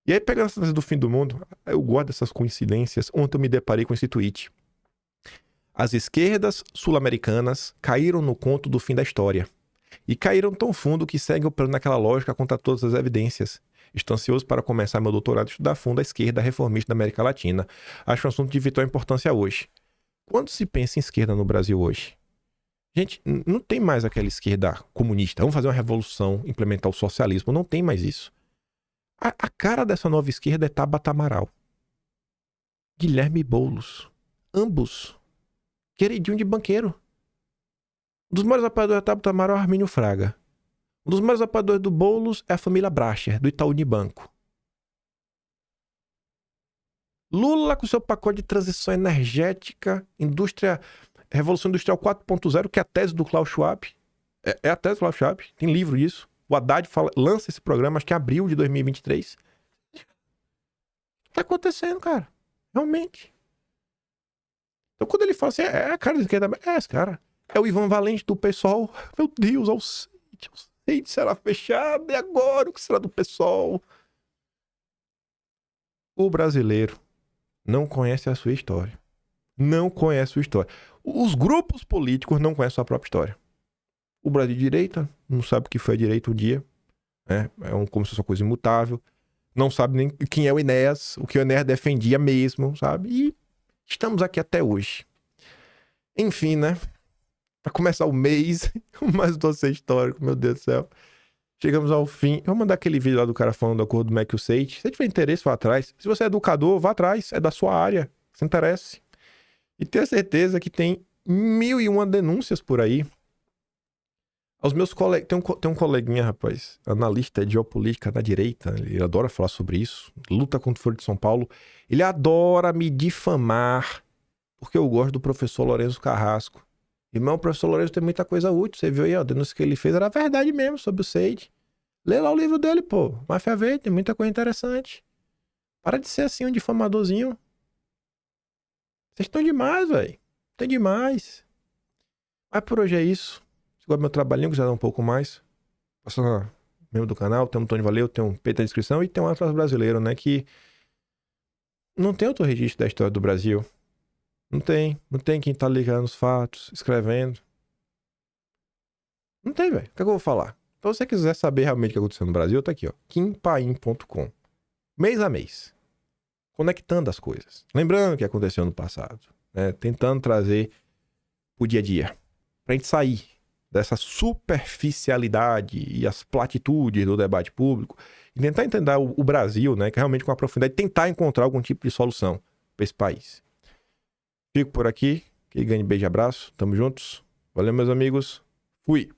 E aí, pegando essa coisa do fim do mundo, eu gosto dessas coincidências. Ontem eu me deparei com esse tweet. As esquerdas sul-americanas caíram no conto do fim da história. E caíram tão fundo que seguem operando naquela lógica contra todas as evidências. Estou ansioso para começar meu doutorado e estudar a fundo a esquerda reformista da América Latina. Acho um assunto de vital importância hoje. Quando se pensa em esquerda no Brasil hoje? Gente, não tem mais aquela esquerda comunista. Vamos fazer uma revolução, implementar o socialismo. Não tem mais isso. A cara dessa nova esquerda é Tabata Amaral, Guilherme Boulos, ambos queridinho de banqueiro. Um dos maiores apoiadores da Tabata Amaral é Armínio Fraga. Um dos maiores apoiadores do Boulos é a família Bracher, do Itaú Unibanco. Lula com seu pacote de transição energética, Revolução Industrial 4.0, que é a tese do Klaus Schwab. É a tese do Klaus Schwab, tem livro disso. O Haddad lança esse programa, acho que em abril de 2023. O que tá acontecendo, cara? Realmente. Então, quando ele fala assim, é a cara da esquerda, é esse cara. É o Ivan Valente do PSOL. Meu Deus, o SEID será fechado. E agora, o que será do PSOL? O brasileiro não conhece a sua história. Não conhece a sua história. Os grupos políticos não conhecem a sua própria história. O Brasil de direita não sabe o que foi a direita um dia. Como se fosse uma coisa imutável. Não sabe nem quem é o Enéas, o que o Enéas defendia mesmo, sabe? E estamos aqui até hoje. Enfim, né? Para começar o mês, mais dossiê histórico, meu Deus do céu. Chegamos ao fim. Eu vou mandar aquele vídeo lá do cara falando do acordo do MEC e o SEID. Se você tiver interesse, vá atrás. Se você é educador, vá atrás. É da sua área. Se interesse. E tenha certeza que tem 1001 denúncias por aí. Os meus colegas... Tem um coleguinha, rapaz, analista de geopolítica da direita. Ele adora falar sobre isso. Luta contra o Foro de São Paulo. Ele adora me difamar porque eu gosto do professor Lourenço Carrasco. Irmão, o professor Lourenço tem muita coisa útil. Você viu aí, ó, a denúncia que ele fez era verdade mesmo sobre o SEID. Lê lá o livro dele, pô. Máfia Verde, tem muita coisa interessante. Para de ser assim um difamadorzinho. Vocês estão demais, velho. Tem demais. Mas por hoje é isso. Se gosta do meu trabalhinho, quiser dar um pouco mais, passa membro do canal, tem um Tony Valeu, tem um Peito na descrição e tem um Atlas Brasileiro, né? Que não tem outro registro da história do Brasil. Não tem quem tá ligando os fatos, escrevendo. Não tem, velho. O que eu vou falar? Então, se você quiser saber realmente o que aconteceu no Brasil, tá aqui, ó. kimpaim.com. Mês a mês. Conectando as coisas. Lembrando o que aconteceu no passado. Né? Tentando trazer pro dia a dia. Pra gente sair dessa superficialidade e as platitudes do debate público e tentar entender o Brasil, né? Que realmente com a profundidade, tentar encontrar algum tipo de solução pra esse país. Fico por aqui. Que ganhe beijo e abraço. Tamo juntos. Valeu, meus amigos. Fui.